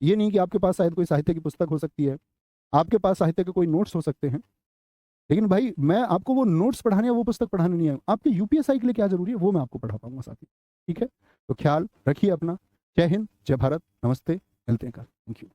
ये नहीं कि आपके पास शायद कोई साहित्य की पुस्तक हो सकती है, आपके पास साहित्य के कोई नोट्स हो सकते हैं, लेकिन भाई मैं आपको वो नोट्स पढ़ाने या वो पुस्तक पढ़ाने नहीं आया, आपके यूपीएसआई के लिए क्या जरूरी है वो मैं आपको पढ़ा पाऊंगा साथी, ठीक है। तो ख्याल रखिए अपना। जय हिंद, जय भारत, नमस्ते, मिलते हैं कल, थैंक यू।